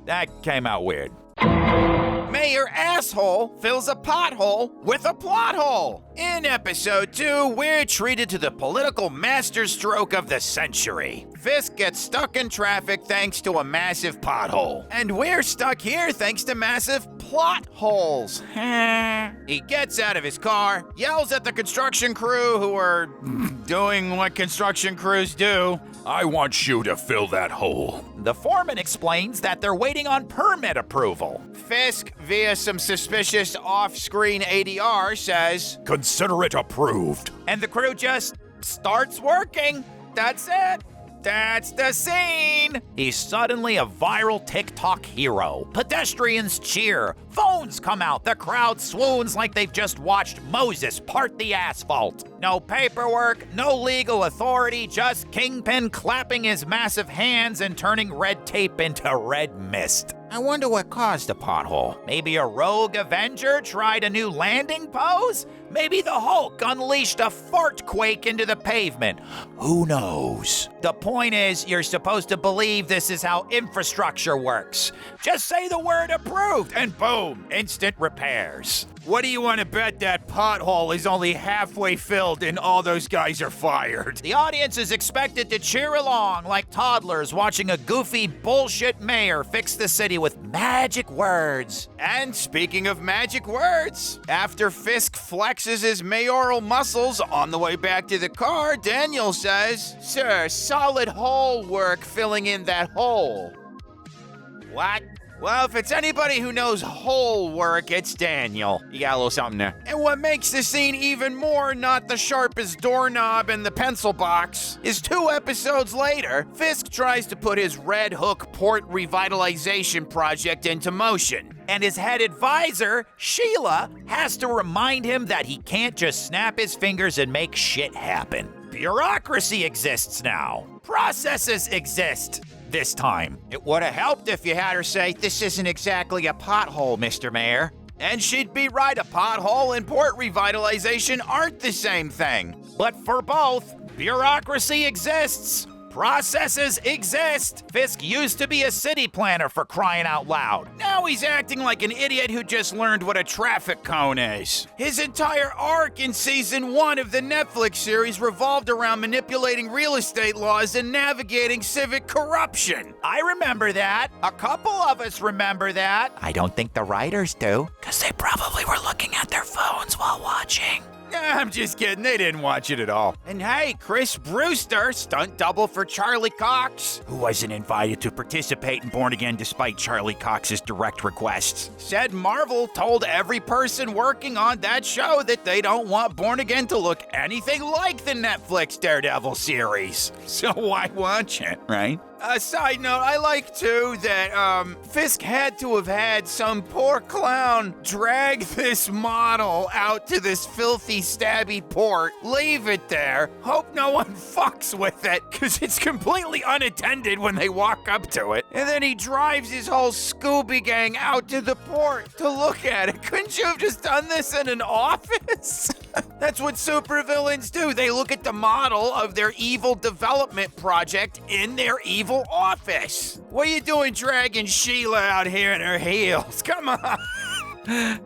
That came out weird. Mayor Asshole fills a pothole with a plothole. In episode 2, we're treated to the political masterstroke of the century. Fisk gets stuck in traffic thanks to a massive pothole. And we're stuck here thanks to massive plot holes. He gets out of his car, yells at the construction crew who are doing what construction crews do. I want you to fill that hole. The foreman explains that they're waiting on permit approval. Fisk, via some suspicious off-screen ADR, says, Consider it approved. and the crew just starts working. That's it. That's the scene! He's suddenly a viral TikTok hero. Pedestrians cheer. Phones come out. The crowd swoons like they've just watched Moses part the asphalt. No paperwork, no legal authority, just Kingpin clapping his massive hands and turning red tape into red mist. I wonder what caused the pothole. Maybe a rogue Avenger tried a new landing pose? Maybe the Hulk unleashed a fart quake into the pavement. Who knows? The point is, you're supposed to believe this is how infrastructure works. Just say the word approved and boom, instant repairs. What do you want to bet that pothole is only halfway filled and all those guys are fired? The audience is expected to cheer along like toddlers watching a goofy bullshit mayor fix the city with magic words. And speaking of magic words, after Fisk flexes his mayoral muscles on the way back to the car, Daniel says, "Sir, solid hole work filling in that hole." What? Well, if it's anybody who knows hole work, it's Daniel. You got a little something there. And what makes the scene even more not the sharpest doorknob in the pencil box is 2 episodes later, Fisk tries to put his Red Hook port revitalization project into motion. And his head advisor, Sheila, has to remind him that he can't just snap his fingers and make shit happen. Bureaucracy exists now. Processes exist. This time. It would have helped if you had her say, "This isn't exactly a pothole, Mr. Mayor." And she'd be right, a pothole and port revitalization aren't the same thing. But for both, bureaucracy exists. Processes exist. Fisk used to be a city planner, for crying out loud. Now he's acting like an idiot who just learned what a traffic cone is. His entire arc in season 1 of the Netflix series revolved around manipulating real estate laws and navigating civic corruption. I remember that. A couple of us remember that. I don't think the writers do, because they probably were looking at their phones while watching. I'm just kidding, they didn't watch it at all. And hey, Chris Brewster, stunt double for Charlie Cox, who wasn't invited to participate in Born Again despite Charlie Cox's direct requests, said Marvel told every person working on that show that they don't want Born Again to look anything like the Netflix Daredevil series. So why watch it, right? A side note, I like too that Fisk had to have had some poor clown drag this model out to this filthy stabby port, leave it there, hope no one fucks with it, because it's completely unattended when they walk up to it, and then he drives his whole Scooby gang out to the port to look at it. Couldn't you have just done this in an office? That's what supervillains do. They look at the model of their evil development project in their evil office. What are you doing dragging Sheila out here in her heels? Come on.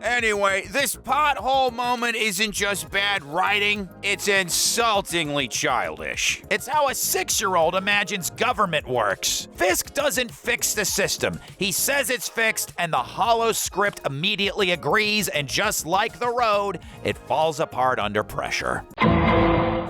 Anyway, this pothole moment isn't just bad writing, it's insultingly childish. It's how a 6-year-old imagines government works. Fisk doesn't fix the system. He says it's fixed, and the hollow script immediately agrees, and just like the road, it falls apart under pressure.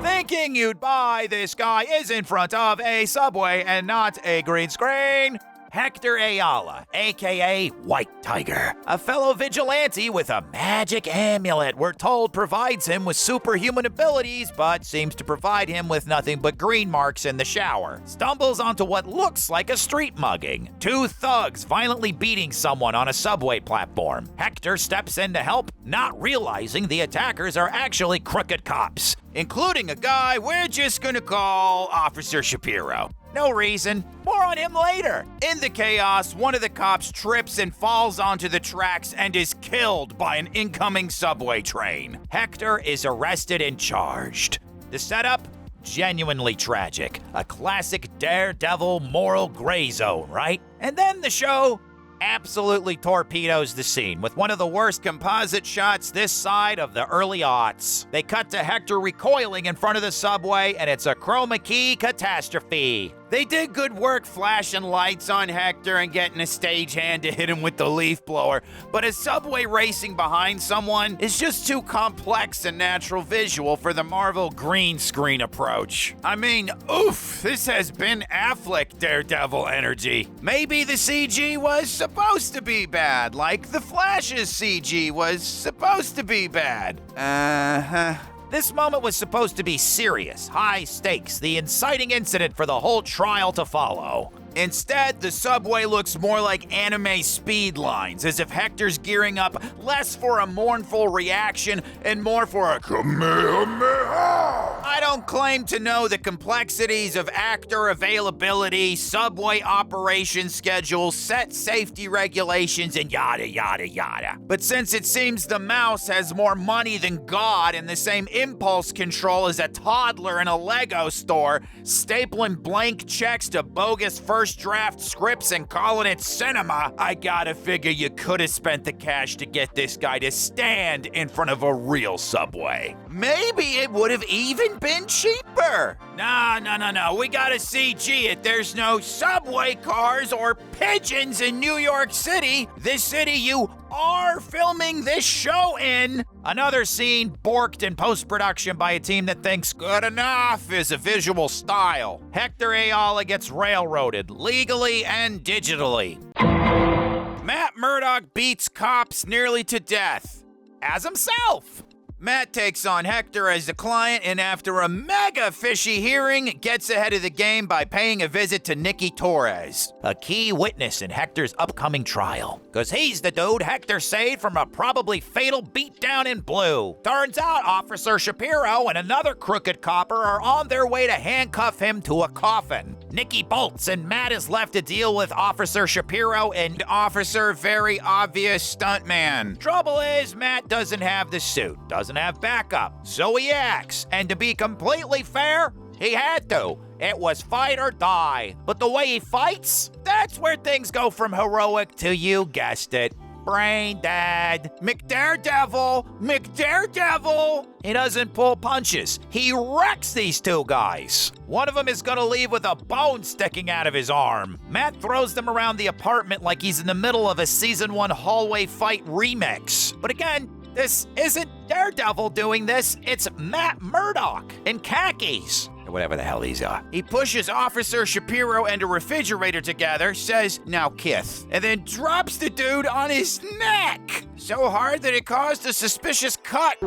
Thinking you'd buy this guy is in front of a subway and not a green screen. Hector Ayala, aka White Tiger, a fellow vigilante with a magic amulet we're told provides him with superhuman abilities, but seems to provide him with nothing but green marks in the shower. Stumbles onto what looks like a street mugging. 2 thugs violently beating someone on a subway platform. Hector steps in to help, not realizing the attackers are actually crooked cops, including a guy we're just gonna call Officer Shapiro. No reason. More on him later. In the chaos, one of the cops trips and falls onto the tracks and is killed by an incoming subway train. Hector is arrested and charged. The setup? Genuinely tragic. A classic Daredevil moral gray zone, right? And then the show absolutely torpedoes the scene with one of the worst composite shots this side of the early aughts. They cut to Hector recoiling in front of the subway, and it's a chroma key catastrophe. They did good work flashing lights on Hector and getting a stagehand to hit him with the leaf blower, but a subway racing behind someone is just too complex a natural visual for the Marvel green screen approach. I mean, oof, this has Ben Affleck Daredevil energy. Maybe the CG was supposed to be bad, like the Flash's CG was supposed to be bad. This moment was supposed to be serious, high stakes, the inciting incident for the whole trial to follow. Instead, the subway looks more like anime speed lines, as if Hector's gearing up less for a mournful reaction and more for a Kamehameha. I don't claim to know the complexities of actor availability, subway operation schedules, set safety regulations, and yada yada yada. But since it seems the mouse has more money than God and the same impulse control as a toddler in a Lego store, stapling blank checks to bogus first draft scripts and calling it cinema, I gotta figure you could have spent the cash to get this guy to stand in front of a real subway. Maybe it would have even been cheaper. No, we gotta CG it. There's no subway cars or pigeons in New York City, this city you are filming this show in. Another scene borked in post-production by a team that thinks good enough is a visual style. Hector Ayala gets railroaded, legally and digitally. Matt Murdock beats cops nearly to death. As himself. Matt takes on Hector as a client, and after a mega fishy hearing, gets ahead of the game by paying a visit to Nicky Torres, a key witness in Hector's upcoming trial. Cause he's the dude Hector saved from a probably fatal beatdown in Blue. Turns out Officer Shapiro and another crooked copper are on their way to handcuff him to a coffin. Nicky bolts, and Matt is left to deal with Officer Shapiro and Officer Very Obvious Stuntman. Trouble is, Matt doesn't have the suit, doesn't have backup, so he acts. And to be completely fair, he had to. It was fight or die. But the way he fights, that's where things go from heroic to, you guessed it, brain dead. McDaredevil! He doesn't pull punches. He wrecks these two guys. One of them is gonna leave with a bone sticking out of his arm. Matt throws them around the apartment like he's in the middle of a Season 1 hallway fight remix. But again, this isn't Daredevil doing this, it's Matt Murdock in khakis. Or whatever the hell these are. He pushes Officer Shapiro and a refrigerator together, says, "Now kith," and then drops the dude on his neck. So hard that it caused a suspicious cut.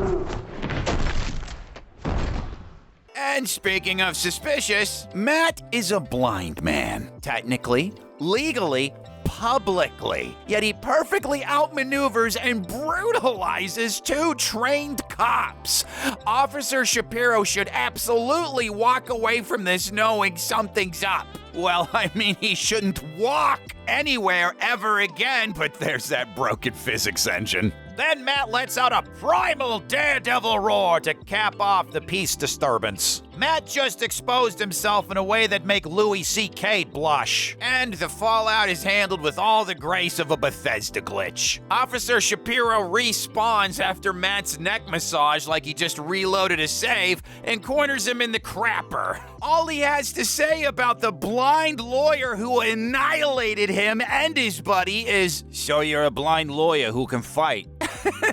And speaking of suspicious, Matt is a blind man. Technically, legally, publicly. Yet he perfectly outmaneuvers and brutalizes two trained cops. Officer Shapiro should absolutely walk away from this knowing something's up. Well, I mean, he shouldn't walk anywhere ever again, but there's that broken physics engine. Then Matt lets out a primal Daredevil roar to cap off the peace disturbance. Matt just exposed himself in a way that'd make Louis C.K. blush. And the fallout is handled with all the grace of a Bethesda glitch. Officer Shapiro respawns after Matt's neck massage like he just reloaded a save and corners him in the crapper. All he has to say about the blind lawyer who annihilated him and his buddy is, "So you're a blind lawyer who can fight."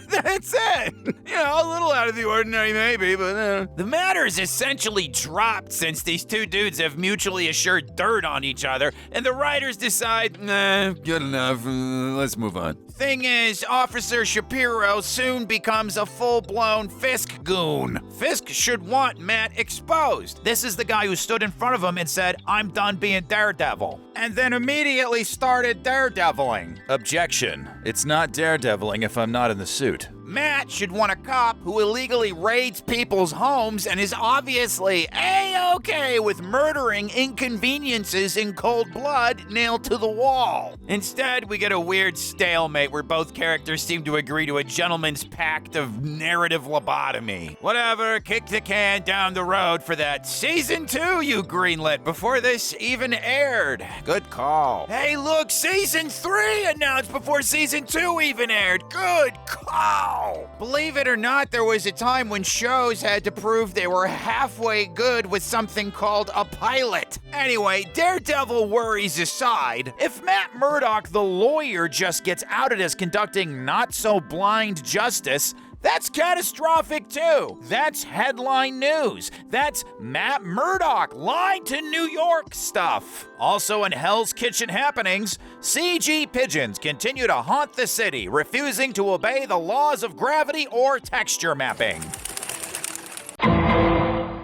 That's it. You know, a little out of the ordinary maybe, but The matter is essentially dropped since these two dudes have mutually assured dirt on each other, and the writers decide, nah, good enough, let's move on. Thing is, Officer Shapiro soon becomes a full-blown Fisk goon. Fisk should want Matt exposed. This is the guy who stood in front of him and said, "I'm done being Daredevil," and then immediately started Daredeviling. Objection. It's not Daredeviling if I'm not in the suit. Matt should want a cop who illegally raids people's homes and is obviously A-okay with murdering inconveniences in cold blood nailed to the wall. Instead, we get a weird stalemate where both characters seem to agree to a gentleman's pact of narrative lobotomy. Whatever, kick the can down the road for that Season 2 you greenlit before this even aired. Good call. Hey, look, Season 3 announced before Season 2 even aired. Good call. Believe it or not, there was a time when shows had to prove they were halfway good with something called a pilot. Anyway, Daredevil worries aside, if Matt Murdock, the lawyer, just gets outed as conducting not-so-blind justice, that's catastrophic too. That's headline news. That's Matt Murdock lied to New York stuff. Also in Hell's Kitchen happenings, CG pigeons continue to haunt the city, refusing to obey the laws of gravity or texture mapping.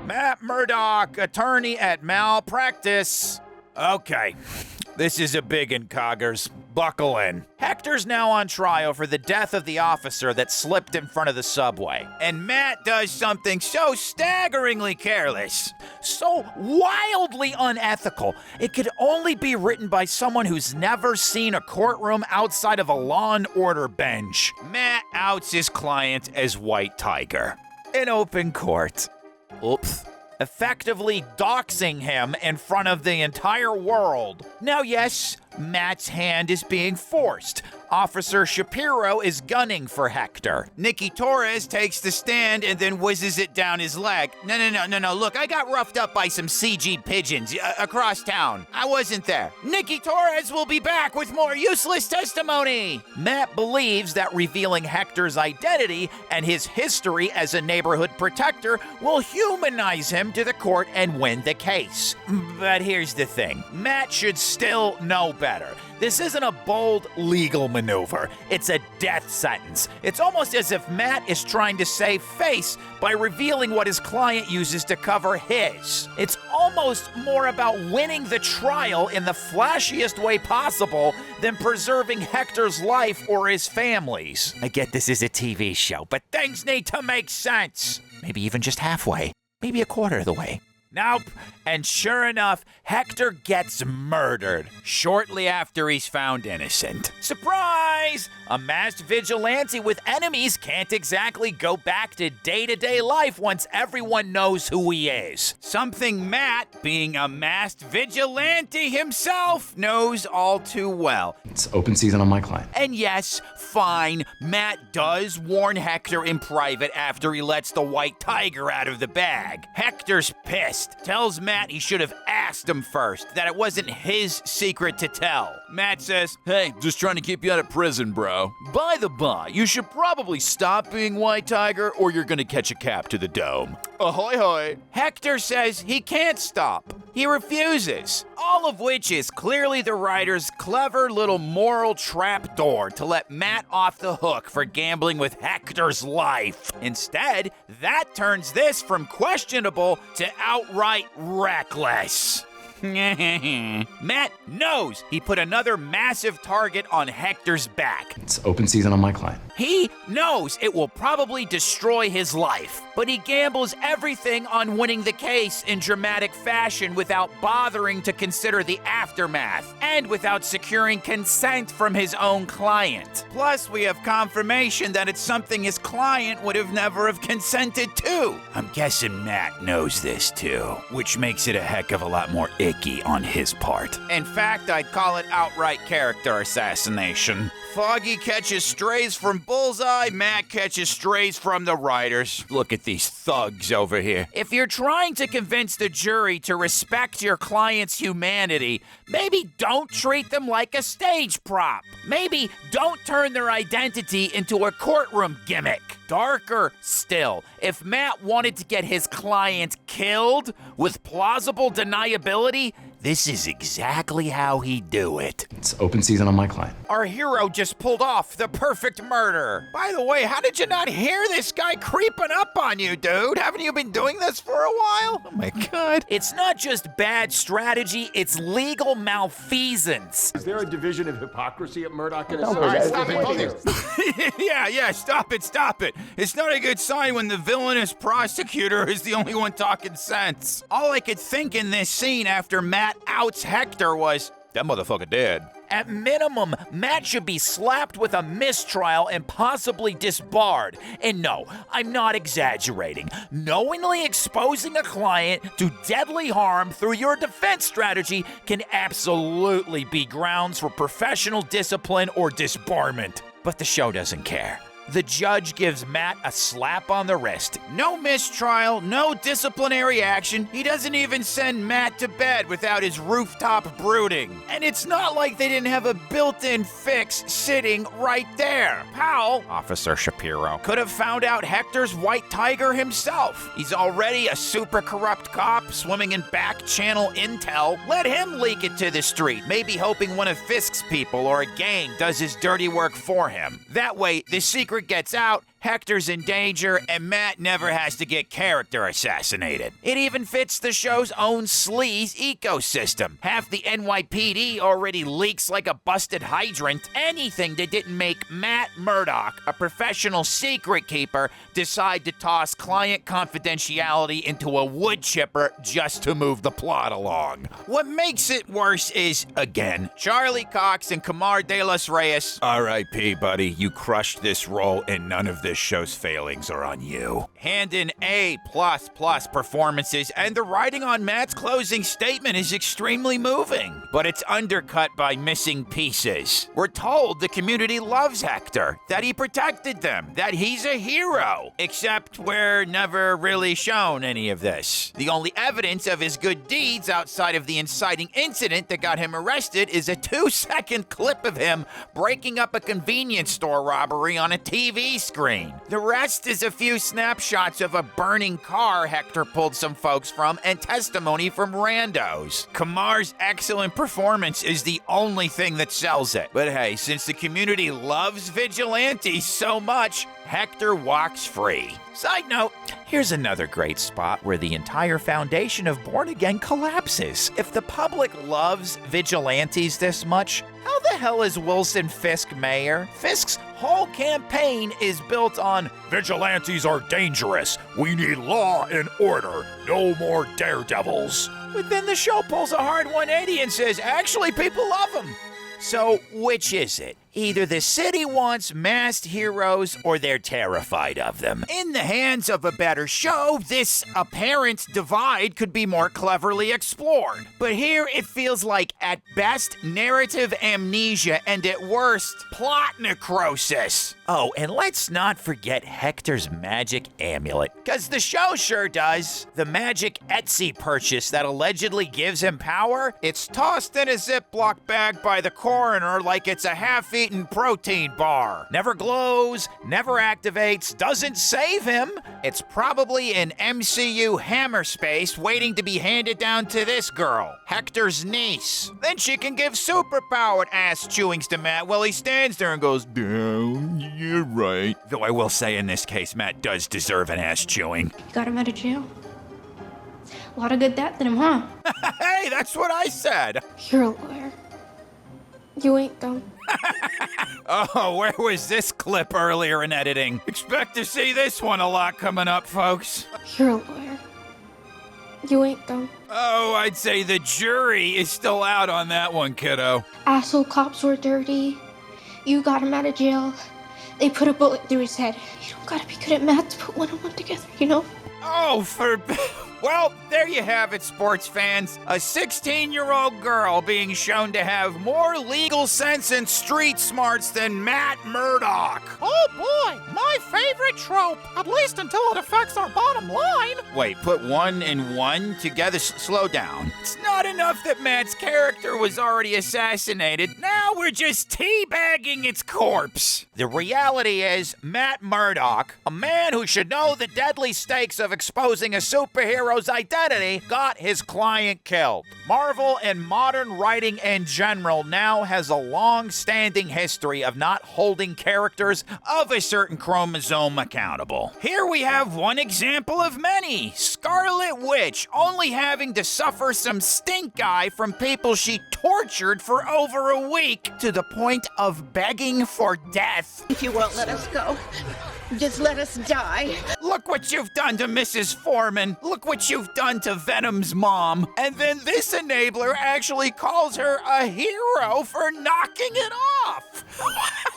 Matt Murdock, attorney at Malpractice. Okay, this is a big un, coggers. Buckle in. Hector's now on trial for the death of the officer that slipped in front of the subway. And Matt does something so staggeringly careless, so wildly unethical, it could only be written by someone who's never seen a courtroom outside of a Law and Order bench. Matt outs his client as White Tiger in open court. Oops. Effectively doxing him in front of the entire world. Now, yes, Matt's hand is being forced. Officer Shapiro is gunning for Hector. Nicky Torres takes the stand and then whizzes it down his leg. No. Look, I got roughed up by some CG pigeons across town. I wasn't there. Nicky Torres will be back with more useless testimony. Matt believes that revealing Hector's identity and his history as a neighborhood protector will humanize him to the court and win the case. But here's the thing. Matt should still know better. better. This isn't a bold legal maneuver. It's a death sentence. It's almost as if Matt is trying to save face by revealing what his client uses to cover his. It's almost more about winning the trial in the flashiest way possible than preserving Hector's life or his family's. I get this is a TV show, but things need to make sense. Maybe even just halfway. Maybe a quarter of the way. Nope. And sure enough, Hector gets murdered shortly after he's found innocent. Surprise! A masked vigilante with enemies can't exactly go back to day-to-day life once everyone knows who he is. Something Matt, being a masked vigilante himself, knows all too well. It's open season on my client. And yes, fine, Matt does warn Hector in private after he lets the white tiger out of the bag. Hector's pissed, tells Matt he should have asked him first, that it wasn't his secret to tell. Matt says, Hey, just trying to keep you out of prison, bro. By the by, you should probably stop being White Tiger or you're gonna catch a cab to the dome. Ahoy hoy. Hector says he can't stop. He refuses. All of which is clearly the writer's clever little moral trapdoor to let Matt off the hook for gambling with Hector's life. Instead, that turns this from questionable to outright reckless. Matt knows he put another massive target on Hector's back. It's open season on my client. He knows it will probably destroy his life, but he gambles everything on winning the case in dramatic fashion without bothering to consider the aftermath, and without securing consent from his own client. Plus, we have confirmation that it's something his client would have never have consented to. I'm guessing Matt knows this too, which makes it a heck of a lot more icky on his part. In fact, I'd call it outright character assassination. Foggy catches strays from Bullseye, Matt catches strays from the writers. Look at these thugs over here. If you're trying to convince the jury to respect your client's humanity, maybe don't treat them like a stage prop. Maybe don't turn their identity into a courtroom gimmick. Darker still, if Matt wanted to get his client killed with plausible deniability, this is exactly how he'd do it. It's open season on my client. Our hero just pulled off the perfect murder. By the way, how did you not hear this guy creeping up on you, dude? Haven't you been doing this for a while? Oh my God. It's not just bad strategy, it's legal malfeasance. Is there a division of hypocrisy at Murdock and Yeah, stop it. It's not a good sign when the villainous prosecutor is the only one talking sense. All I could think in this scene after Matt outs Hector was, that motherfucker dead. at minimum, Matt should be slapped with a mistrial and possibly disbarred. And no, I'm not exaggerating. Knowingly exposing a client to deadly harm through your defense strategy can absolutely be grounds for professional discipline or disbarment. But the show doesn't care. The judge gives Matt a slap on the wrist. No mistrial, no disciplinary action. He doesn't even send Matt to bed without his rooftop brooding. And it's not like they didn't have a built-in fix sitting right there. Powell, Officer Shapiro, could have found out Hector's white tiger himself. He's already a super corrupt cop swimming in back channel intel. Let him leak it to the street, maybe hoping one of Fisk's people or a gang does his dirty work for him. That way, the secret gets out, Hector's in danger, and Matt never has to get character assassinated. It even fits the show's own sleaze ecosystem. Half the NYPD already leaks like a busted hydrant. Anything that didn't make Matt Murdock, a professional secret keeper, decide to toss client confidentiality into a wood chipper just to move the plot along. What makes it worse is, again, Charlie Cox and Camar de los Reyes. R.I.P., buddy. You crushed this role, and none of this show's failings are on you. Hand in A++ performances, and the writing on Matt's closing statement is extremely moving, but it's undercut by missing pieces. We're told the community loves Hector, that he protected them, that he's a hero, except we're never really shown any of this. The only evidence of his good deeds outside of the inciting incident that got him arrested is a 2-second clip of him breaking up a convenience store robbery on a TV screen. screen. The rest is a few snapshots of a burning car Hector pulled some folks from and testimony from randos. Kamar's excellent performance is the only thing that sells it. But hey, since the community loves vigilantes so much, Hector walks free. Side note, here's another great spot where the entire foundation of Born Again collapses. If the public loves vigilantes this much, how the hell is Wilson Fisk mayor? Fisk's whole campaign is built on Vigilantes are dangerous. We need law and order. No more daredevils. But then the show pulls a hard 180 and says, actually, people love them. So, which is it? Either the city wants masked heroes or they're terrified of them. In the hands of a better show, this apparent divide could be more cleverly explored. But here it feels like, at best, narrative amnesia and at worst, plot necrosis. Oh, and let's not forget Hector's magic amulet, because the show sure does. The magic Etsy purchase that allegedly gives him power, it's tossed in a Ziploc bag by the coroner like it's a half-eaten protein bar. Never glows, never activates, doesn't save him. It's probably in MCU hammer space waiting to be handed down to this girl, Hector's niece. Then she can give superpowered ass chewings to Matt while he stands there and goes, down, you're right. Though I will say in this case, Matt does deserve an ass chewing. You got him out of jail? A lot of good that did him, huh? Hey, that's what I said. You're a lawyer. You ain't dumb. Oh, where was this clip earlier in editing? Expect to see this one a lot coming up, folks. You're a lawyer. You ain't dumb. Oh, I'd say the jury is still out on that one, kiddo. Asshole cops were dirty. You got him out of jail. They put a bullet through his head. You don't gotta be good at math to put one and one together, you know? Oh, Well, there you have it, sports fans. A 16-year-old girl being shown to have more legal sense and street smarts than Matt Murdock. Oh boy, my favorite trope, at least until it affects our bottom line. Wait, put one and one together? Slow down. It's not enough that Matt's character was already assassinated. Now we're just teabagging its corpse. The reality is, Matt Murdock, a man who should know the deadly stakes of exposing a superhero's identity, got his client killed. Marvel and modern writing in general now has a long-standing history of not holding characters of a certain chromosome accountable. Here we have one example of many. Scarlet Witch only having to suffer some stink eye from people she tortured for over a week to the point of begging for death. If you won't let us go, just let us die. Look what you've done to Mrs. Foreman. Look what you've done to Venom's mom. And then this enabler actually calls her a hero for knocking it off.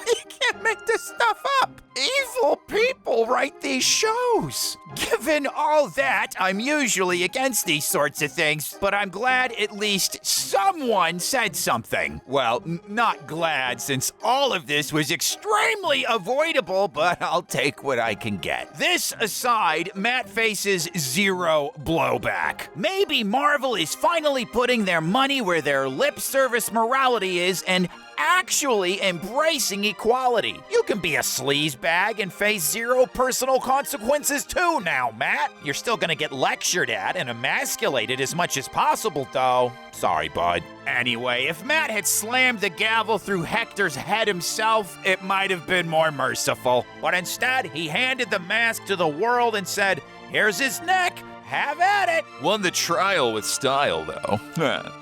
You can't make this stuff up. Evil people write these shows. Given all that, I'm usually against these sorts of things, but I'm glad at least someone said something. Well, not glad, since all of this was extremely avoidable, but I'll take what I can get. This aside, Matt faces zero blowback. Maybe Marvel is finally putting their money where their lip service morality is and actually embracing equality. You can be a sleazebag and face zero personal consequences too now, Matt. You're still gonna get lectured at and emasculated as much as possible, though. Sorry, bud. Anyway, if Matt had slammed the gavel through Hector's head himself, it might have been more merciful. But instead, he handed the mask to the world and said, "Here's his neck. Have at it." Won the trial with style, though.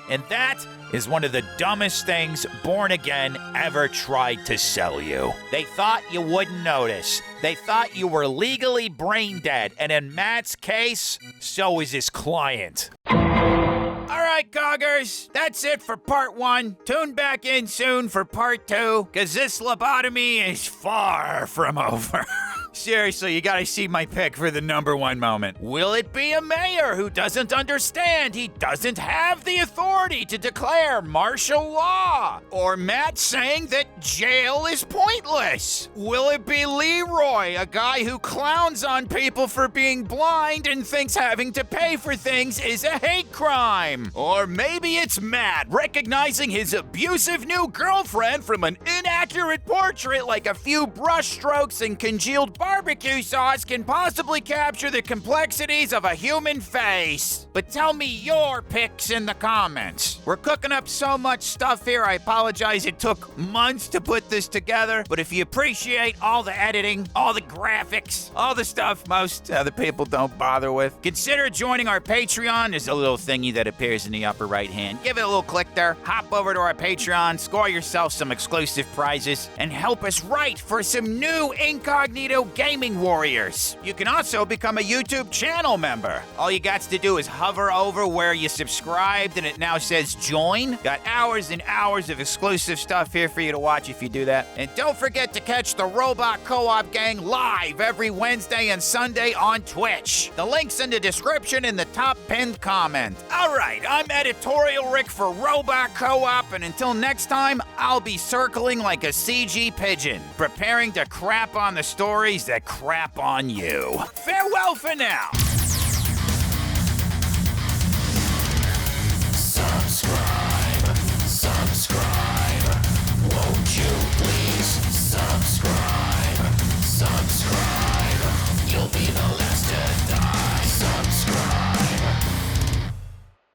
And that is one of the dumbest things Born Again ever tried to sell you. They thought you wouldn't notice. They thought you were legally brain dead, and in Matt's case, so is his client. All right, Coggers, that's it for part 1. Tune back in soon for part 2, because this lobotomy is far from over. Seriously, you gotta see my pick for the #1 moment. Will it be a mayor who doesn't understand he doesn't have the authority to declare martial law? Or Matt saying that jail is pointless? Will it be Leroy, a guy who clowns on people for being blind and thinks having to pay for things is a hate crime? Or maybe it's Matt recognizing his abusive new girlfriend from an inaccurate accurate portrait like a few brush strokes and congealed barbecue sauce can possibly capture the complexities of a human face. But tell me your picks in the comments. We're cooking up so much stuff here, I apologize it took months to put this together, but if you appreciate all the editing, all the graphics, all the stuff most other people don't bother with, consider joining our Patreon. There's a little thingy that appears in the upper right hand. Give it a little click there, hop over to our Patreon, score yourself some exclusive prizes, and help us write for some new incognito gaming warriors. You can also become a YouTube channel member. All you got to do is hover over where you subscribed and it now says join. Got hours and hours of exclusive stuff here for you to watch if you do that. And don't forget to catch the Robot Co-op Gang live every Wednesday and Sunday on Twitch. The link's in the description in the top pinned comment. All right, I'm Editorial Rikk for Robot Co-op, and until next time, I'll be circling like a CG pigeon, preparing to crap on the stories that crap on you. Farewell for now.